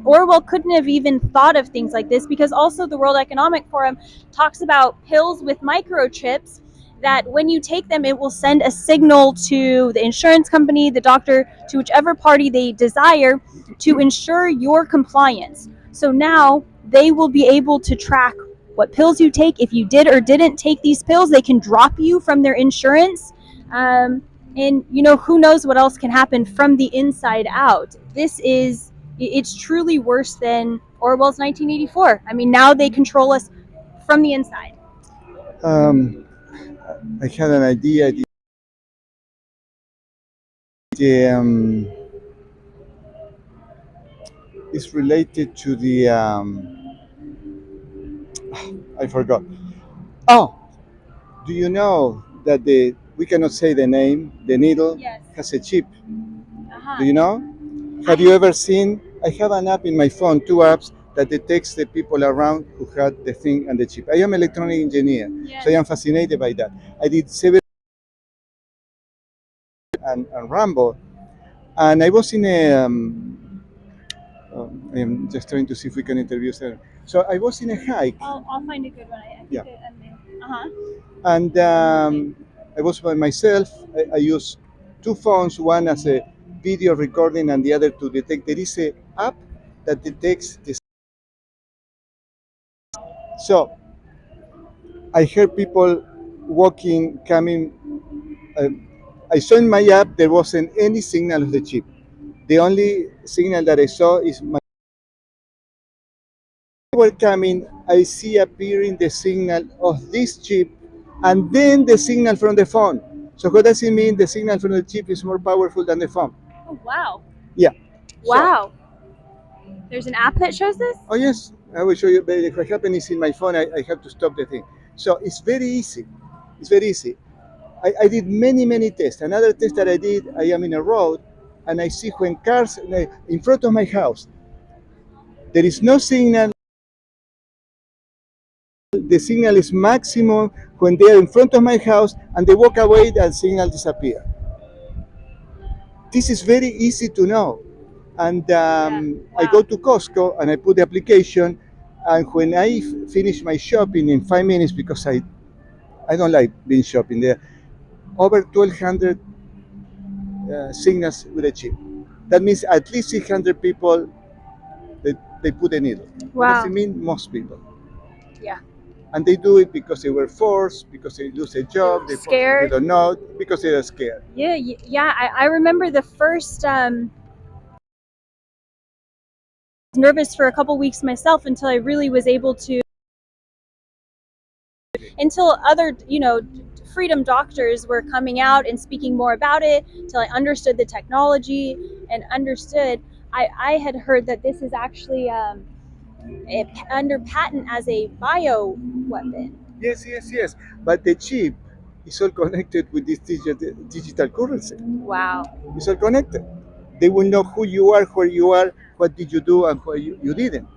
Orwell couldn't have even thought of things like this, because also the World Economic Forum talks about pills with microchips that when you take them, it will send a signal to the insurance company, the doctor, to whichever party they desire, to ensure your compliance. So now they will be able to track what pills you take. If you did or didn't take these pills, they can drop you from their insurance. And who knows what else can happen from the inside out. It's truly worse than Orwell's 1984. I mean, now they control us from the inside. I had an idea. It's related to the I forgot. Oh, do you know that we cannot say the name? The needle Yes. has a chip. Uh-huh. Do you know? Have you ever seen? I have an app in my phone, two apps that detects the people around who had the thing and the chip. I am an electronic engineer, Yes. so I am fascinated by that. I did several and Rambo, and I was in a. I am just trying to see if we can interview her. So I was in a hike, I'll find a good one. I think Yeah. Uh-huh. and I was by myself. I use two phones, one as a video recording and the other to detect. There is a app that detects this. So I heard people walking, coming. Uh, I saw in my app there wasn't any signal of the chip. The only signal that I saw is my were coming. I see appearing the signal of this chip, and then the signal from the phone. So what does it mean? The signal from the chip is more powerful than the phone. Oh, wow. Yeah. So- Wow. There's an app that shows this? Oh yes, I will show you. But what happened is in my phone, I have to stop the thing. So it's very easy. It's very easy. I did many tests. Another test that I did, I am in a road, and I see when cars in front of my house, there is no signal. The signal is maximum when they are in front of my house, and they walk away, the signal disappears. This is very easy to know. And I go to Costco and I put the application, and when I finish my shopping in 5 minutes, because I don't like being shopping there, over 1,200 signals with a chip. That means at least 600 people they put a needle. What does Wow. it mean? Most people. Yeah. And they do it because they were forced, because they lose a job, they Scared. don't know, because they are scared. Yeah, yeah. I remember the first nervous for a couple weeks myself until I really was able to, until other, freedom doctors were coming out and speaking more about it, till I understood the technology and understood. I had heard that this is actually under patent as a bio weapon. Yes. But the chip is all connected with this digital currency. Wow. It's all connected. They will know who you are, where you are, what did you do, and what you didn't.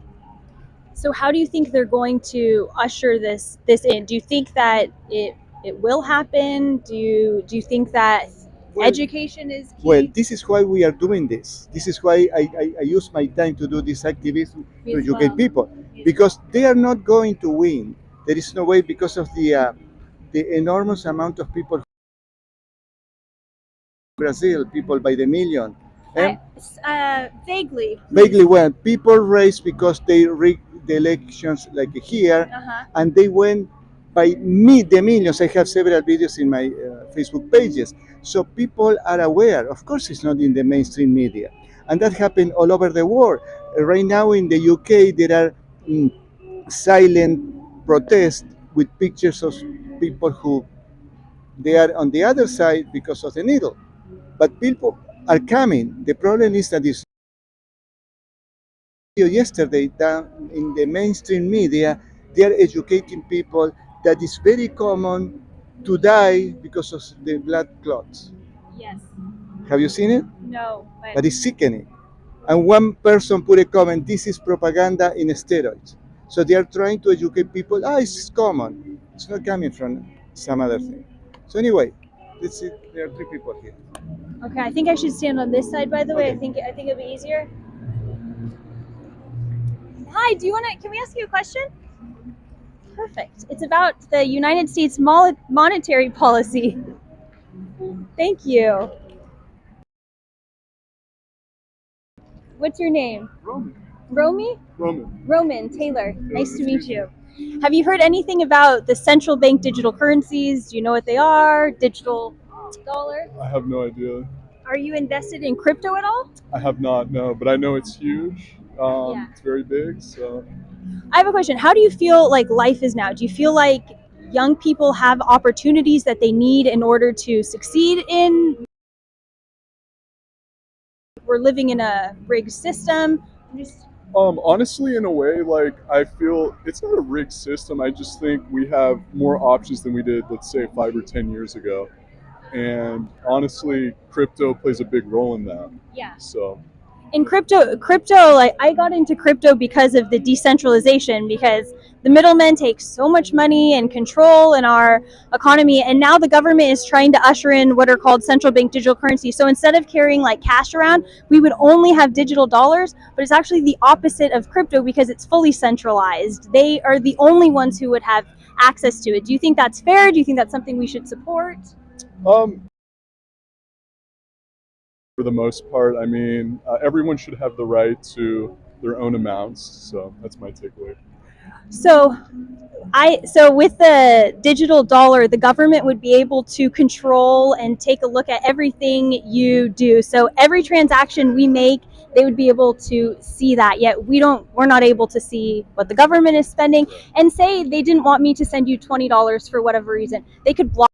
So how do you think they're going to usher this in? Do you think that it will happen? Do you think that Well, education is key? Well, this is why we are doing this. This is why I use my time to do this activism Me to as educate well. people, Me as because they are not going to win. There is no way, because of the enormous amount of people in Brazil, people by the million. And Vaguely. vaguely, when people race because they rig the elections like here, Uh-huh. and they went by the millions. I have several videos in my Facebook pages, so people are aware. Of course, it's not in the mainstream media, and that happened all over the world. Right now in the UK, there are silent protests with pictures of people who they are on the other side because of the needle, but people are coming. The problem is that this yesterday down in the mainstream media, they are educating people that it's very common to die because of the blood clots. Yes. Have you seen it? No. But it's sickening. And one person put a comment, this is propaganda in steroids. So they are trying to educate people, it's common. It's not coming from some other thing. So anyway, let's see, there are three people here. Okay, I think I should stand on this side. By the way, Okay. I think it'll be easier. Hi, do you want to? Can we ask you a question? Perfect. It's about the United States monetary policy. Thank you. What's your name? Romy? Roman Taylor. Nice to meet you. Have you heard anything about the central bank digital currencies? Do you know what they are? Digital dollar? I have no idea. Are you invested in crypto at all? I have not, no, but I know it's huge. Yeah. It's very big, so I have a question. How do you feel like life is now? Do you feel like young people have opportunities that they need in order to succeed in? We're living in a rigged system. honestly, in a way, like I feel it's not a rigged system. I just think we have more options than we did, let's say, 5 or 10 years ago. And honestly, crypto plays a big role in that. Yeah. So In crypto, like I got into crypto because of the decentralization, because the middlemen take so much money and control in our economy, and now the government is trying to usher in what are called central bank digital currency. So instead of carrying like cash around, we would only have digital dollars, but it's actually the opposite of crypto because it's fully centralized. They are the only ones who would have access to it. Do you think that's fair? Do you think that's something we should support? for the most part, I mean, everyone should have the right to their own amounts. So that's my takeaway. So with the digital dollar, the government would be able to control and take a look at everything you do. So every transaction we make, they would be able to see that. Yet we're not able to see what the government is spending. And say they didn't want me to send you $20 for whatever reason, they could block.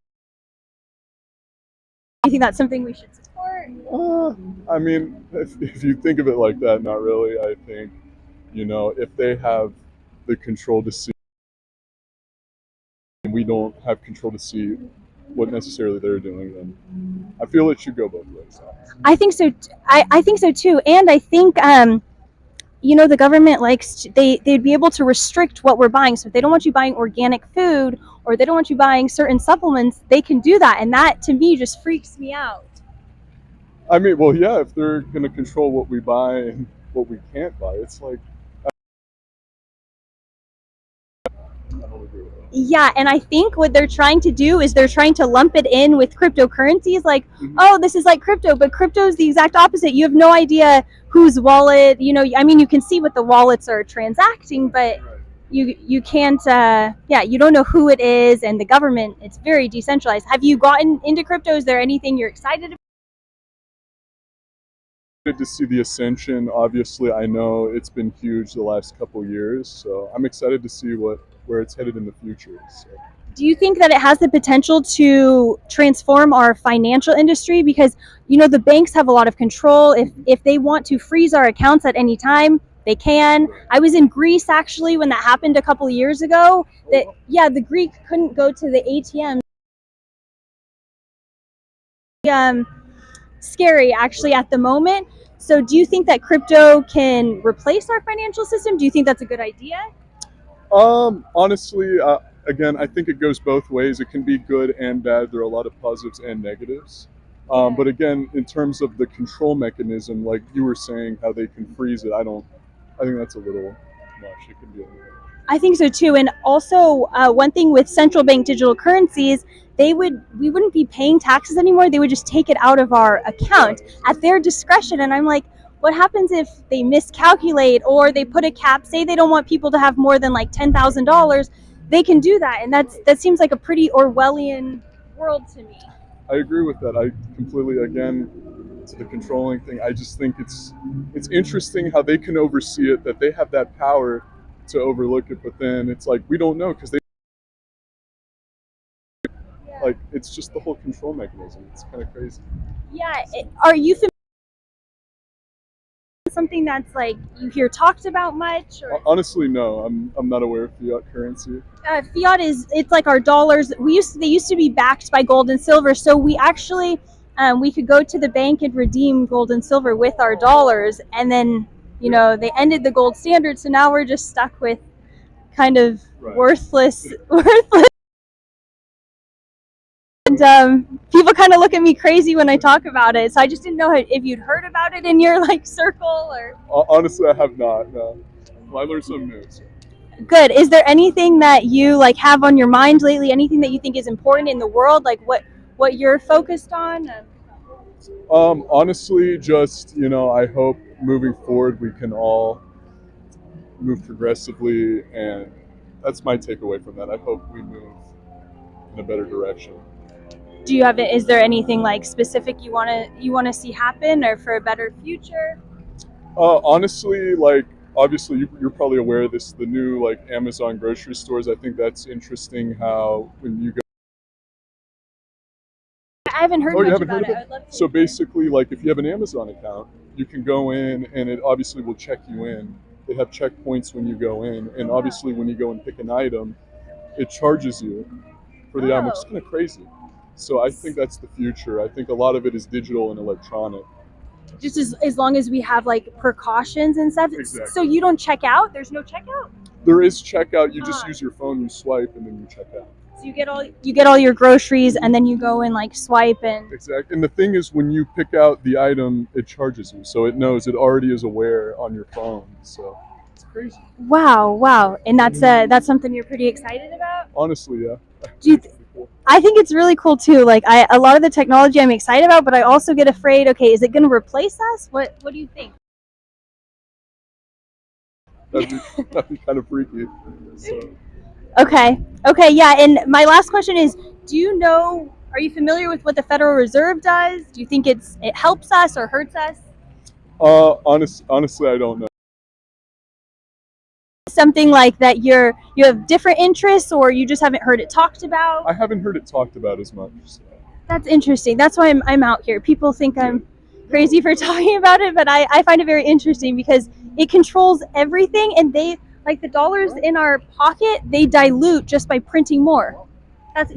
Do you think that's something we should support? I mean, if you think of it like that, not really. I think, if they have the control to see, and we don't have control to see what necessarily they're doing, then I feel it should go both ways. I think so. I think so too. And I think the government likes they'd be able to restrict what we're buying. So if they don't want you buying organic food or they don't want you buying certain supplements, they can do that. And that to me just freaks me out. I mean, well, yeah, if they're going to control what we buy and what we can't buy, it's like, I don't agree with that. Yeah, and I think what they're trying to do is they're trying to lump it in with cryptocurrencies. Like, oh, this is like crypto, but crypto is the exact opposite. You have no idea whose wallet. I mean, you can see what the wallets are transacting, but you can't. Yeah, you don't know who it is, and the government. It's very decentralized. Have you gotten into crypto? Is there anything you're excited about? Good to see the ascension. Obviously, I know it's been huge the last couple years, so I'm excited to see where it's headed in the future. So. Do you think that it has the potential to transform our financial industry? Because the banks have a lot of control. If they want to freeze our accounts at any time, they can. I was in Greece actually when that happened a couple of years ago. The Greek couldn't go to the ATM. Scary actually at the moment. So do you think that crypto can replace our financial system? Do you think that's a good idea? Honestly, again, I think it goes both ways. It can be good and bad. There are a lot of positives and negatives. But again, in terms of the control mechanism, like you were saying, how they can freeze it, I think that's a little much. It can be a little. I think so too. And also, one thing with central bank digital currencies, we wouldn't be paying taxes anymore. They would just take it out of our account at their discretion. And I'm like, what happens if they miscalculate or they put a cap? Say they don't want people to have more than like $10,000. They can do that, and that seems like a pretty Orwellian world to me. I agree with that. I completely, again, to the controlling thing. I just think it's interesting how they can oversee it, that they have that power to overlook it, but then it's like we don't know because they like it's just the whole control mechanism. It's kind of crazy. Yeah, are you familiar with something that's like you hear talked about much? Or? Honestly, no. I'm not aware of fiat currency. Fiat it's like our dollars. They used to be backed by gold and silver, so we actually we could go to the bank and redeem gold and silver with our dollars, and then they ended the gold standard, so now we're just stuck with kind of worthless. And people kind of look at me crazy when I talk about it, so I just didn't know if you'd heard about it in your circle or. Honestly, I have not. No. Well, I learned something new. So. Good. Is there anything that you have on your mind lately? Anything that you think is important in the world? Like what you're focused on? Honestly, just I hope moving forward we can all move progressively, and that's my takeaway from that. I hope we move in a better direction. Do you have it? Is there anything specific you want to see happen, or for a better future? Honestly, obviously you're probably aware of this. The new Amazon grocery stores. I think that's interesting. How when you go. I haven't heard much about it. I'd love to. So basically, if you have an Amazon account, you can go in and it obviously will check you in. They have checkpoints when you go in, and obviously when you go and pick an item, it charges you for the item, which is kind of crazy. So I think that's the future. I think a lot of it is digital and electronic. Just as long as we have precautions and stuff. Exactly. So you don't check out? There's no checkout? There is checkout. You just use your phone, you swipe, and then you check out. So you get all your groceries, and then you go and swipe and. Exactly. And the thing is, when you pick out the item, it charges you, so it knows, it already is aware on your phone. So it's crazy. Wow. And that's something you're pretty excited about? Honestly, yeah. I think it's really cool too. A lot of the technology I'm excited about, but I also get afraid. Okay, is it going to replace us? What do you think? That'd be kind of freaky. So. Okay, yeah. And my last question is: are you familiar with what the Federal Reserve does? Do you think it helps us or hurts us? Honestly, I don't know. Something like that you have different interests, or you just haven't heard it talked about? I haven't heard it talked about as much. So. That's interesting. That's why I'm out here. People think I'm crazy for talking about it, but I find it very interesting because it controls everything, and the dollars in our pocket, they dilute just by printing more. That's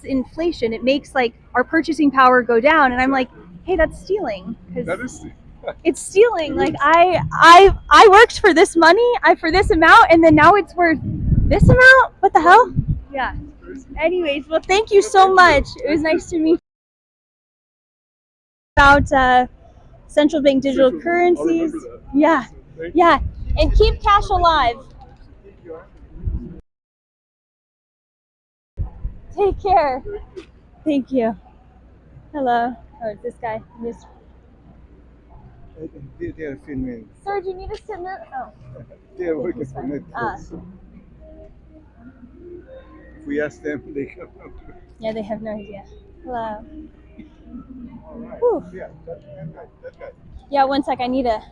inflation. It makes our purchasing power go down, and I'm like, hey, that's stealing. That is stealing. It's stealing. I worked for this money, for this amount, and then now it's worth this amount? What the hell? Yeah. Anyways, well, thank you so much. It was nice to meet you. About central bank digital currencies. Yeah. And keep cash alive. Take care. Thank you. Hello. Oh, it's this guy. They are filming. Sir, do you need us to know? Oh. They are think working he's for fine. Netflix. If we ask them, they have no clue. Yeah, they have no idea. Hello. All right. Whew. Yeah, that guy. Yeah, one sec. I need a.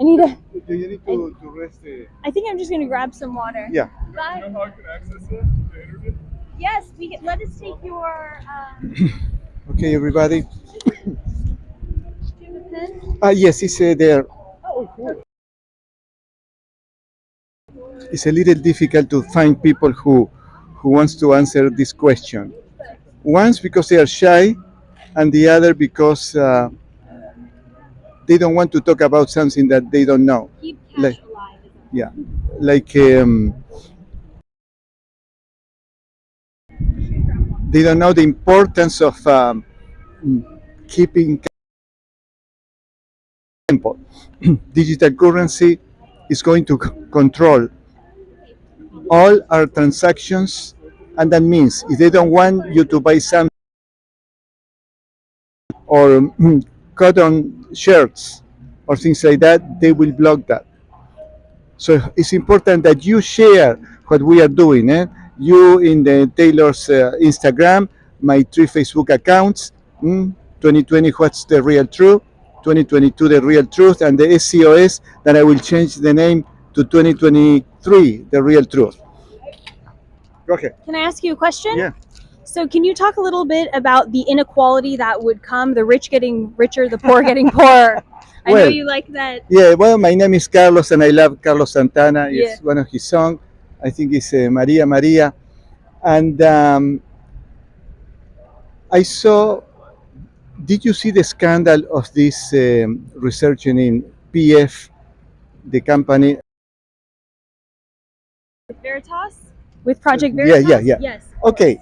Do you need to rest? I think I'm just gonna grab some water. Yeah. Bye. You know how I can access it? The interview? Yes, let us take your. Okay, everybody. Do you have a pen? Yes, it's there. Oh, cool. It's a little difficult to find people who wants to answer this question. Once because they are shy, and the other because they don't want to talk about something that they don't know. Keep cash Like, alive. yeah, like they don't know the importance of keeping tempo. Digital currency is going to control all our transactions, and that means if they don't want you to buy something or cotton shirts or things like that, they will block that. So it's important that you share what we are doing. You in the Taylor's Instagram, my 3 Facebook accounts, 2020 What's the Real Truth, 2022 The Real Truth, and the SCOS that I will change the name to 2023 The Real Truth. Go ahead. Can I ask you a question? Yeah. So, can you talk a little bit about the inequality that would come, the rich getting richer, the poor getting poorer? I know Well, you like that. Yeah, well, my name is Carlos, and I love Carlos Santana. Yeah. It's one of his songs. I think it's Maria Maria. And I saw, did you see the scandal of this researching in PF, the company? Veritas? With Project Yeah, Veritas? yeah. Yes. Okay,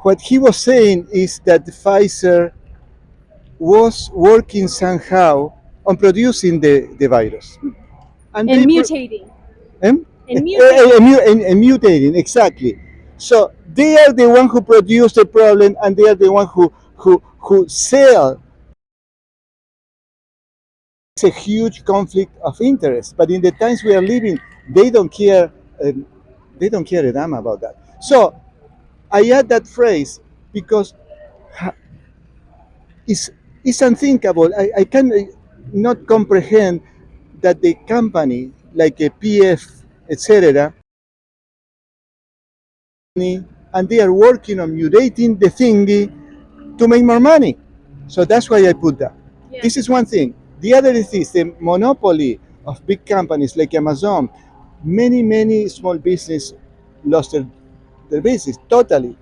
what he was saying is that Pfizer was working somehow on producing the virus. And they mutating. And And mutating. and mutating, exactly. So they are the one who produce the problem, and they are the one who sell. It's a huge conflict of interest. But in the times we are living, they don't care. They don't care a damn about that. So I add that phrase because it's unthinkable. I can not comprehend that the company like a PF, etc., and they are working on mutating the thingy to make more money. So that's why I put that. Yeah. This is one thing. The other is this, the monopoly of big companies like Amazon. Many small business lost their business totally.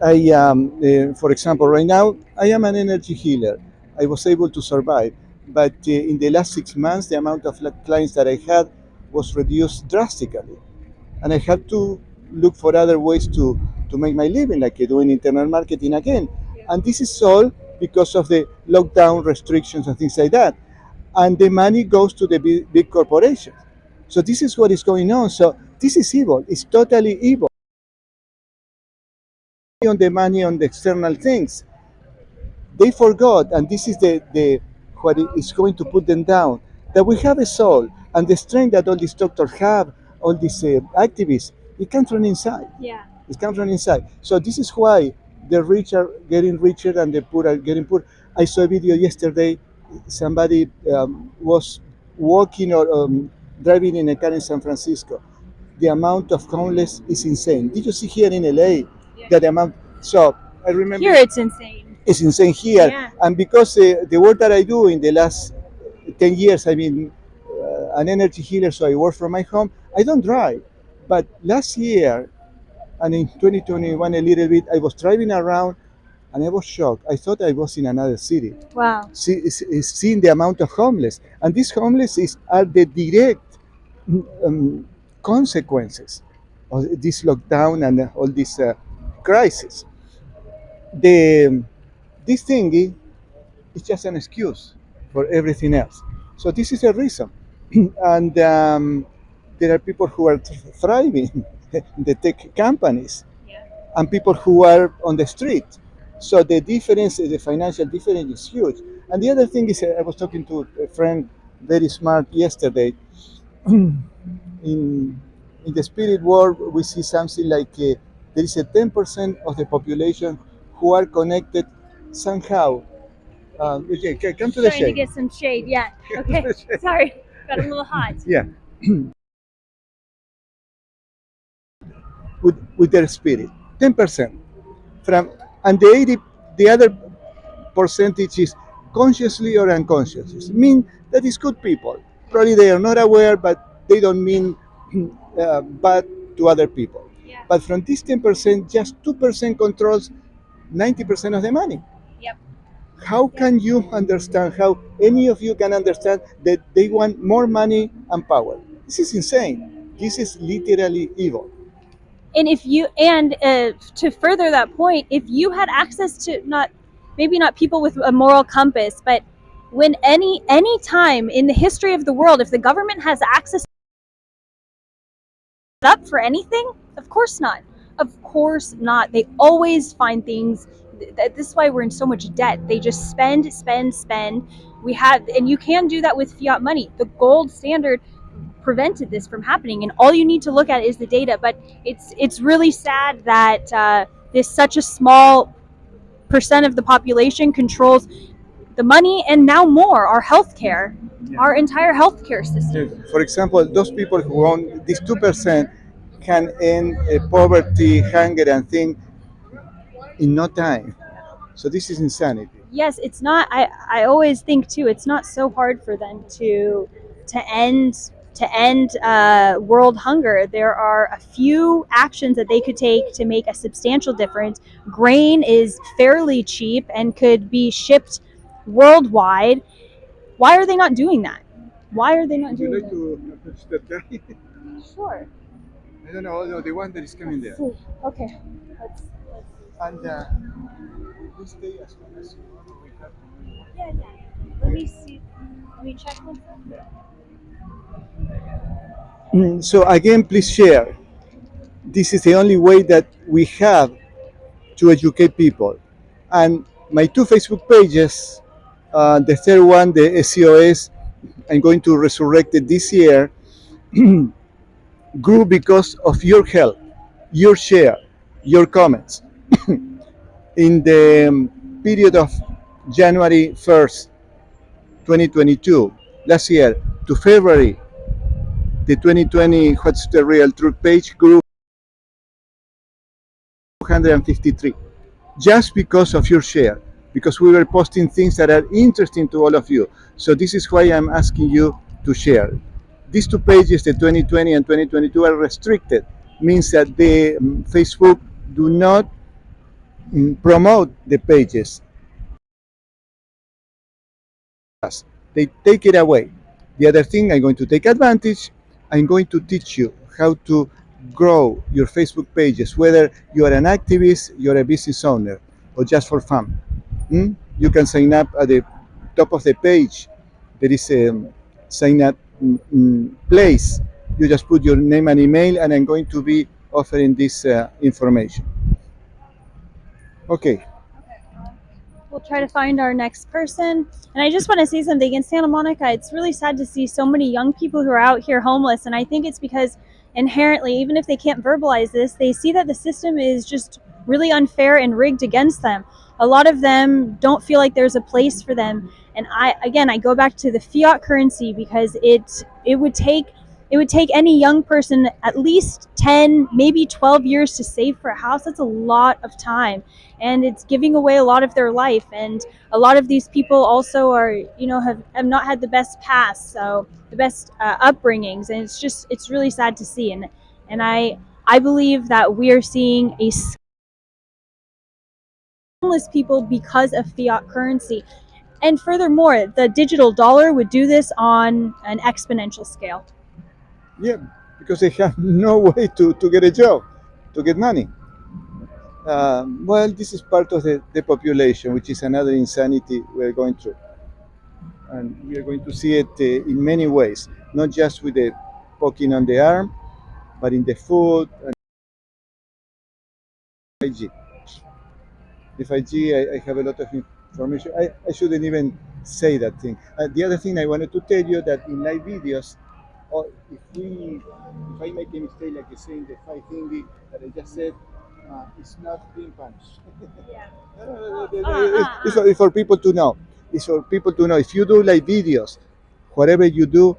For example, right now, I am an energy healer. I was able to survive. But in the last 6 months, the amount of clients that I had was reduced drastically. And I had to look for other ways to make my living, like doing internal marketing again. And this is all because of the lockdown restrictions and things like that. And the money goes to the big corporations. So this is what is going on. So this is evil. It's totally evil. On the money on the external things, they forgot, and this is the what is going to put them down, that we have a soul, and the strength that all these doctors have, all these activists, it comes from inside. Yeah. It comes from inside. So this is why the rich are getting richer and the poor are getting poor. I saw a video yesterday. Somebody was walking or driving in a car in San Francisco. The amount of homeless is insane. Did you see here in LA that amount? So I remember Here it's insane. it's insane here. Yeah. And because the work that I do in the last 10 years, I've been an energy healer, so I work from my home. I don't drive. But last year, and in 2021 a little bit, I was driving around and I was shocked. I thought I was in another city. Wow. Seeing the amount of homeless. And these homeless are the direct consequences of this lockdown and all this crisis. This thingy is just an excuse for everything else. So this is a reason. And there are people who are thriving in the tech companies. Yeah. and people who are on the street. So the difference, the financial difference is huge. And the other thing is, I was talking to a friend, very smart, yesterday. in in the spirit world, we see something like there is a 10% of the population who are connected somehow. Okay, come to the Trying to shade. get some shade. Yeah. Okay. Sorry. Got a little hot. Yeah, with their spirit, 10% from, and the other percentage is consciously or unconsciously. Mean that is good people. Probably they are not aware, but they don't mean bad to other people. Yeah. But from this 10%, just 2% controls 90% of the money. Yep. How can you understand, how any of you can understand that they want more money and power? This is insane. This is literally evil. And if you and to further that point, if you had access to not people with a moral compass, but when any time in the history of the world, if the government has access up for anything, of course not. Of course not. They always find things. This is why we're in so much debt. They just spend, spend, spend. We have, and you can do that with fiat money. The gold standard prevented this from happening, and all you need to look at is the data. But it's really sad that this such a small percent of the population controls the money, and now more our healthcare, our entire healthcare system. For example, those people who own this 2% can end poverty, hunger, and things in no time. So this is insanity. Yes, it's not. I always think too. It's not so hard for them to end world hunger. There are a few actions that they could take to make a substantial difference. Grain is fairly cheap and could be shipped worldwide. Why are they not doing that? Why are they not Would you doing like that? to touch that guy? Sure. I don't know, no, the one that is coming there. Okay. Let's And we stay as long as you want to wake up. yeah, yeah. Let me see. Let me check one second. So again, please share. This is the only way that we have to educate people. And my two Facebook pages, the third one, the SEOS, I'm going to resurrect it this year, grew because of your help, your share, your comments. In the period of January 1st, 2022, last year, to February, the 2020 What's the Real Truth page grew 253, just because of your share, because we were posting things that are interesting to all of you. So this is why I'm asking you to share. These two pages, the 2020 and 2022, are restricted. Means that the Facebook do not promote the pages. They take it away. The other thing, I'm going to take advantage. I'm going to teach you how to grow your Facebook pages, whether you are an activist, you're a business owner, or just for fun. You can sign up at the top of the page. There is a sign up place. You just put your name and email, and I'm going to be offering this information. Okay. We'll try to find our next person. And I just want to say something. In Santa Monica, it's really sad to see so many young people who are out here homeless. And I think it's because inherently, even if they can't verbalize this, they see that the system is just really unfair and rigged against them. A lot of them don't feel like there's a place for them. And I go back to the fiat currency because it would take any young person at least 10, maybe 12 years to save for a house. That's a lot of time. And it's giving away a lot of their life. And a lot of these people also are, have not had the best past, so the best upbringings. And it's really sad to see. And I believe that we are seeing a homeless people because of fiat currency. And furthermore, the digital dollar would do this on an exponential scale. Yeah, because they have no way to get a job, to get money. Well, this is part of the population, which is another insanity we're going through. And we are going to see it in many ways, not just with the poking on the arm, but in the food. 5G. The 5G, I have a lot of information. I shouldn't even say that thing. The other thing I wanted to tell you that in live videos, or if I make a mistake like saying the five thing that I just said, it's not being punished. It's for people to know. It's for people to know. If you do live videos, whatever you do,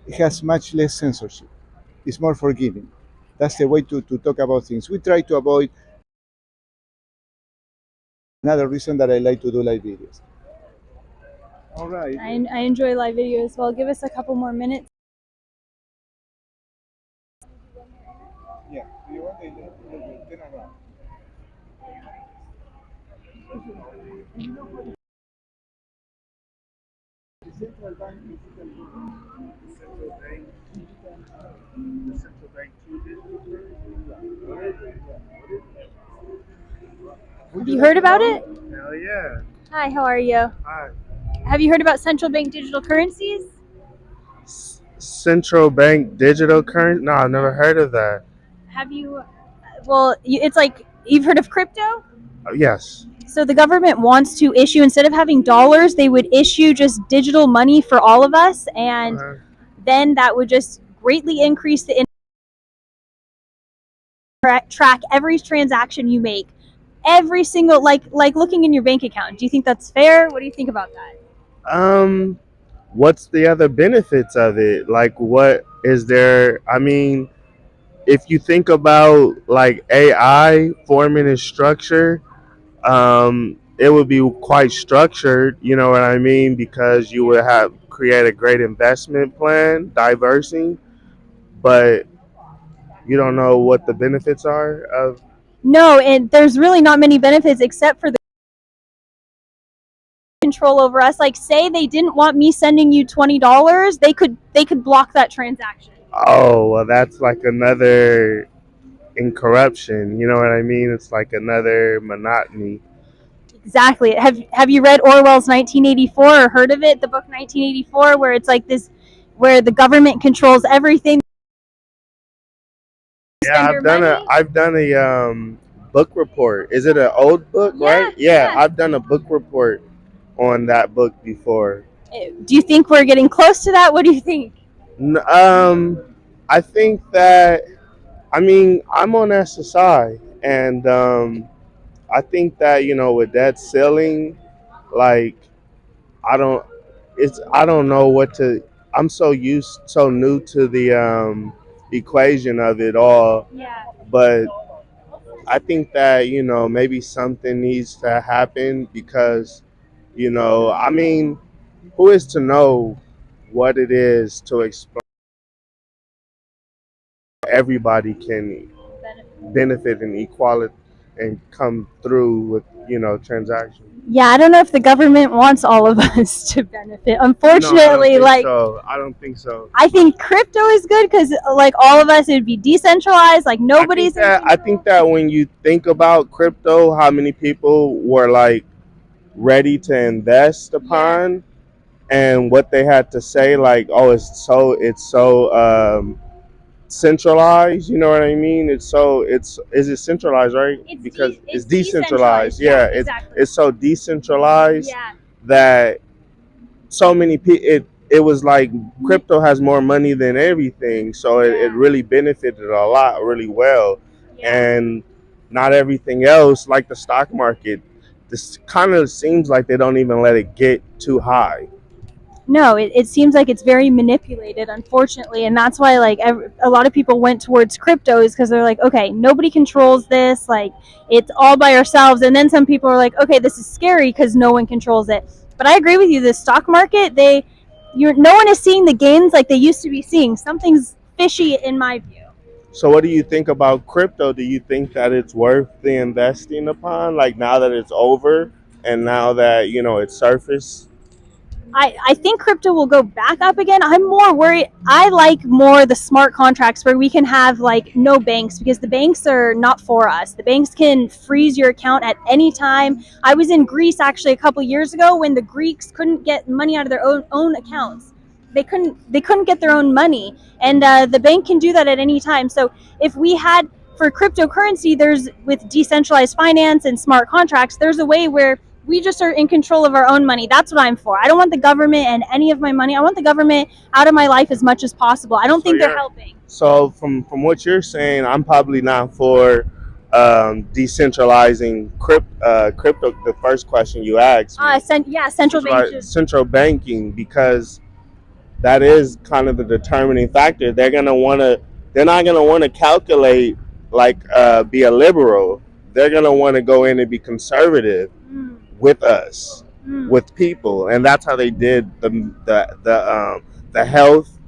it has much less censorship. It's more forgiving. That's the way to talk about things. We try to avoid. Another reason that I like to do live videos. All right. I enjoy live video as well. Give us a couple more minutes. Yeah. Do you want the turn around? The central bank Have you heard about it? Hell yeah. Hi, how are you? Hi. Have you heard about central bank digital currencies? Central bank digital currency? No, I've never heard of that. Have you? Well, it's like you've heard of crypto. Yes. So the government wants to issue, instead of having dollars, they would issue just digital money for all of us, and then that would just greatly increase the track every transaction you make, every single like looking in your bank account. Do you think that's fair? What do you think about that? What's the other benefits of it? Like, what is there? I mean, if you think about like AI forming its structure, it would be quite structured. You know what I mean? Because you would have create a great investment plan, diversing, but you don't know what the benefits are of. No, and there's really not many benefits except for the control over us. Like, say they didn't want me sending you $20, they could block that transaction. Oh, well, that's like another in corruption. You know what I mean? It's like another monotony. Exactly. Have you read Orwell's 1984 or heard of it? The book 1984, where it's like this, where the government controls everything. Yeah, I've done a book report. Is it an old book, right? Yeah, I've done a book report on that book before. Do you think we're getting close to that? What do you think? I think that, I mean, I'm on SSI, and I think that, you know, with that ceiling, like, I don't, I don't know what to. I'm so new to the equation of it all. Yeah. But I think that, you know, maybe something needs to happen because, you know, I mean, who is to know what it is to explain? Everybody can benefit and equality and come through with, you know, transactions. Yeah, I don't know if the government wants all of us to benefit. Unfortunately, I don't think so. I think crypto is good because, like, all of us, it would be decentralized. Like, nobody's. I think that when you think about crypto, how many people were like ready to invest upon, and what they had to say, like, oh, it's so centralized. You know what I mean? Is it centralized, right? Because it's decentralized. Yeah, exactly. It's so decentralized that so many people. It was like crypto has more money than everything, so it really benefited a lot, really well, and not everything else, like the stock market. This kind of seems like they don't even let it get too high. No, it seems like it's very manipulated, unfortunately, and that's why, like, a lot of people went towards cryptos because they're like, okay, nobody controls this, like, it's all by ourselves. And then some people are like, okay, this is scary because no one controls it. But I agree with you. The stock market, no one is seeing the gains like they used to be seeing. Something's fishy in my view. So what do you think about crypto? Do you think that it's worth the investing upon, like, now that it's over and now that, you know, it's surfaced? I think crypto will go back up again. I'm more worried. I like more the smart contracts where we can have, like, no banks, because the banks are not for us. The banks can freeze your account at any time. I was in Greece actually a couple years ago when the Greeks couldn't get money out of their own accounts. They couldn't get their own money, and the bank can do that at any time. So if we had, for cryptocurrency, there's with decentralized finance and smart contracts, there's a way where we just are in control of our own money. That's what I'm for. I don't want the government and any of my money. I want the government out of my life as much as possible. I don't think they're helping. So from what you're saying, I'm probably not for decentralizing crypto. The first question you asked, Central banking, because that is kind of the determining factor. They're not gonna want to calculate like be a liberal. They're gonna want to go in and be conservative with us, with people, and that's how they did the health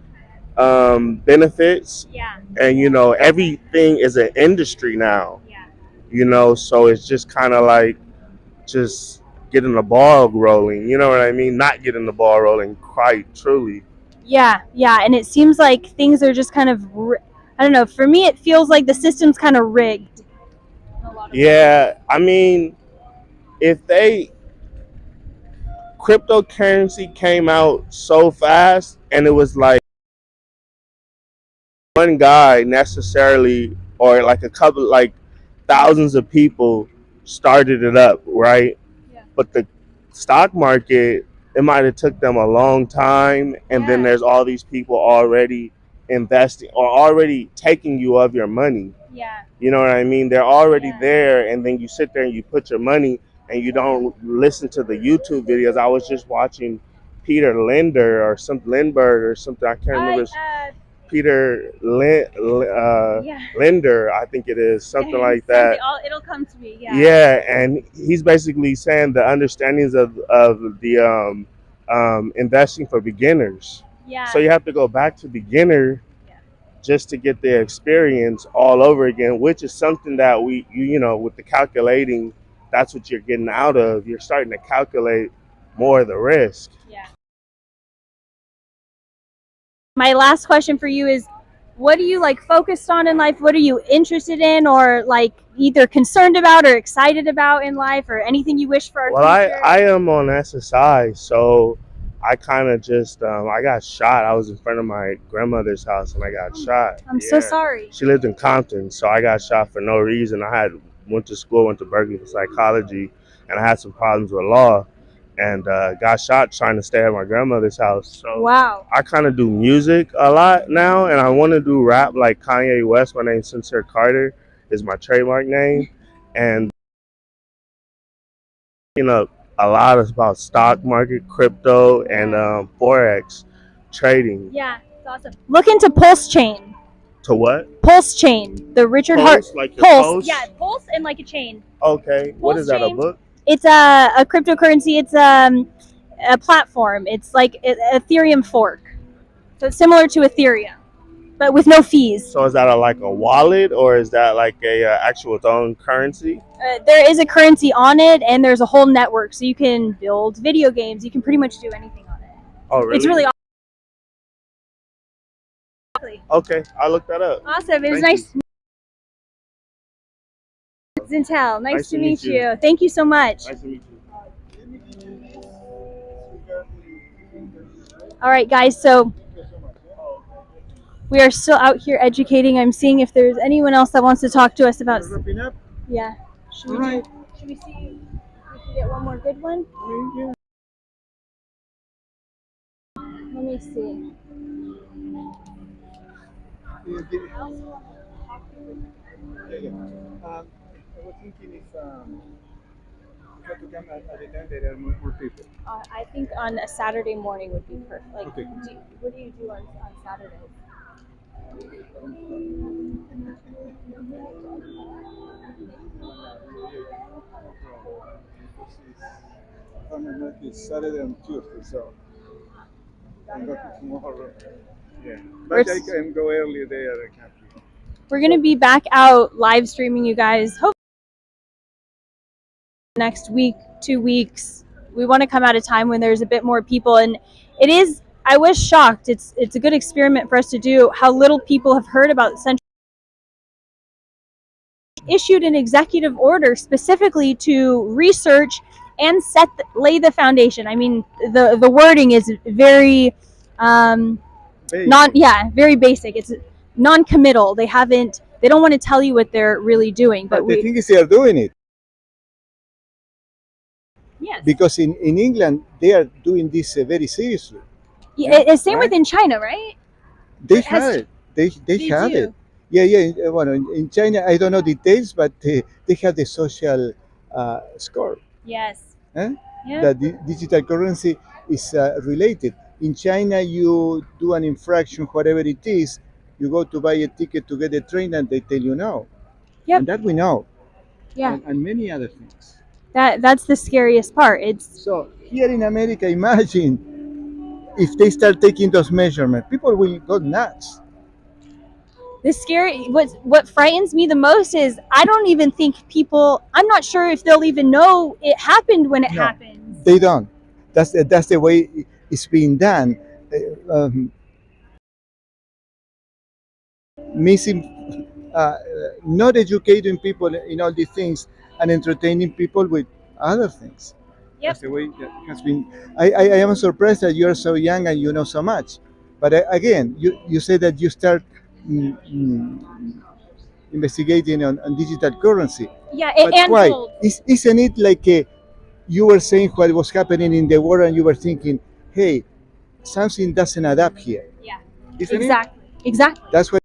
benefits. Yeah. And everything is an industry now. Yeah. So it's just kind of like just getting the ball rolling. You know what I mean? Not getting the ball rolling quite truly. Yeah, and it seems like things are just kind of, I don't know, for me it feels like the system's kind of rigged. Yeah, I mean, if cryptocurrency came out so fast and it was like one guy necessarily, or like a couple, like thousands of people started it up, right? Yeah. But the stock market, it might have took them a long time, and then there's all these people already investing or already taking you of your money. Yeah. You know what I mean? They're already there, and then you sit there and you put your money and you don't listen to the YouTube videos. I was just watching Peter Linder or some Lindbergh or something. I can't remember. Peter Linder, I think it is, something like that. It'll come to me. Yeah. Yeah, and he's basically saying the understandings of the investing for beginners. Yeah. So you have to go back to beginner just to get the experience all over again, which is something that with the calculating, that's what you're getting out of. You're starting to calculate more of the risk. Yeah. My last question for you is, what are you focused on in life? What are you interested in, or either concerned about or excited about in life, or anything you wish for our future? I am on SSI, so I kind of just I got shot. I was in front of my grandmother's house and I got shot. I'm so sorry. She lived in Compton, so I got shot for no reason. I went to Berkeley for psychology, and I had some problems with law, and got shot trying to stay at my grandmother's house. So wow. I kind of do music a lot now, and I want to do rap like Kanye West. My name's Sincere Carter is my trademark name, and a lot is about stock market, crypto, and forex trading. Yeah, it's awesome. Look into Pulse Chain. To what? Pulse Chain. The Richard Hart. Like Pulse. Yeah, Pulse and like a chain. Okay. Pulse what is that? Chain. A book? It's a cryptocurrency. It's a platform. It's like Ethereum fork. So it's similar to Ethereum, but with no fees. So is that like a wallet, or is that like a actual its own currency? There is a currency on it, and there's a whole network, so you can build video games. You can pretty much do anything on it. Oh, really? It's really awesome. Okay, I'll look that up. Awesome. It was nice. Zintel, nice to meet you. Thank you so much. Nice to meet you. All right, guys, so we are still out here educating. I'm seeing if there's anyone else that wants to talk to us about. Wrapping up. Yeah. Should we see if we can get one more good one? Let me see. I was thinking if you had to come at the time there are more people. I think on a Saturday morning would be perfect. Okay. What do you do on Saturdays? It's Saturday and Tuesday, so I'm going tomorrow. Yeah, We're but I can go early there. I can't. We're gonna be back out live streaming you guys. Hopefully next week, 2 weeks. We want to come at a time when there's a bit more people, and it is. I was shocked. It's a good experiment for us to do. How little people have heard about central. Issued an executive order specifically to research and lay the foundation. I mean, the wording is very very basic. It's non-committal. They they don't want to tell you what they're really doing. But the thing is, they are doing it. yes, Because in England, they are doing this very seriously. same right? within China, right? They Has- have it. They have do. it. Yeah. Well, in China, I don't know details, but they have the social score. Yes. Eh? Yeah. That digital currency is related. In China, you do an infraction, whatever it is, you go to buy a ticket to get a train, and they tell you no. Yep. And that we know. Yeah. And many other things. That's the scariest part. It's So here in America, imagine if they start taking those measurements, people will go nuts. the scary. What frightens me the most is I don't even think people. I'm not sure if they'll even know it happened when it No. happens. They don't. That's the way it's being done. Missing, not educating people in all these things and entertaining people with other things. Yep. That's the way that has been. I am surprised that you are so young and you know so much. But again, you say that you start mm, mm, investigating on digital currency. Yeah. But And why? gold. Isn't it like you were saying what was happening in the world and you were thinking, hey, something doesn't add up here. Yeah. Isn't Exactly. Exactly. That's why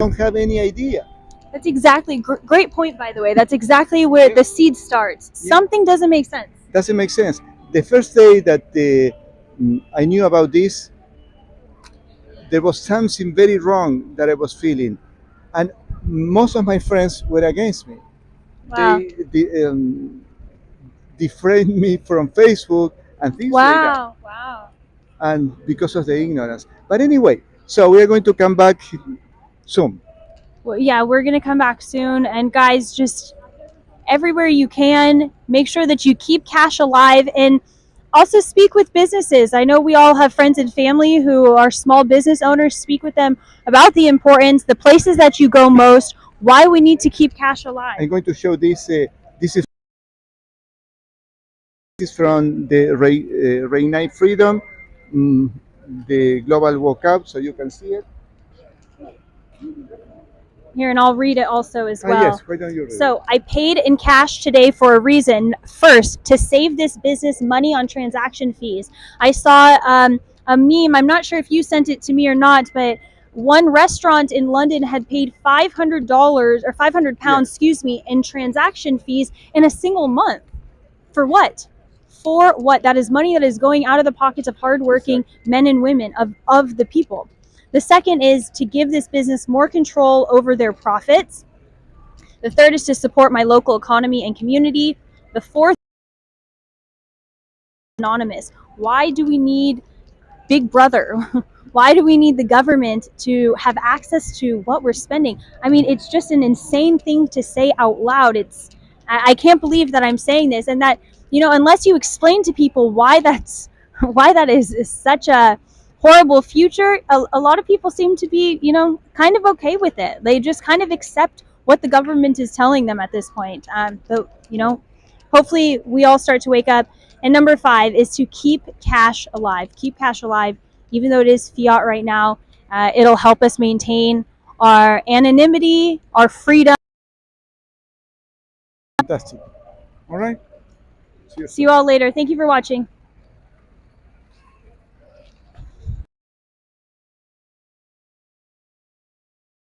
I don't have any idea. That's exactly great point. By the way, that's exactly where the seed starts. Something doesn't make sense. Doesn't make sense. The first day that I knew about this, there was something very wrong that I was feeling, and most of my friends were against me. Wow. They defriend me from Facebook and things like that, Wow. Wow. and because of the ignorance. But anyway, so we are going to come back soon. Well, yeah, we're gonna come back soon, and guys, just everywhere you can, make sure that you keep cash alive and also speak with businesses. I know we all have friends and family who are small business owners. Speak with them about the importance, the places that you go most, why we need to keep cash alive. I'm going to show this. This is from the Reignite Freedom, mm, the global walkout, so you can see it. Here, and I'll read it also as well. Yes, why don't you read it? So I paid in cash today for a reason. First, to save this business money on transaction fees. I saw a meme. I'm not sure if you sent it to me or not, but one restaurant in London had paid $500 or £500, excuse me, in transaction fees in a single month. For what? For what? That is money that is going out of the pockets of hardworking men and women of the people. The second is to give this business more control over their profits. The third is to support my local economy and community. The fourth, anonymous. Why do we need Big Brother? Why do we need the government to have access to what we're spending? I mean, it's just an insane thing to say out loud. I can't believe that I'm saying this, and that, unless you explain to people why that is such a horrible future, a lot of people seem to be, kind of okay with it. They just kind of accept what the government is telling them at this point. Hopefully we all start to wake up. And number 5 is to keep cash alive. Keep cash alive, even though it is fiat right now. It'll help us maintain our anonymity, our freedom. Fantastic. All right. See you all later. Thank you for watching.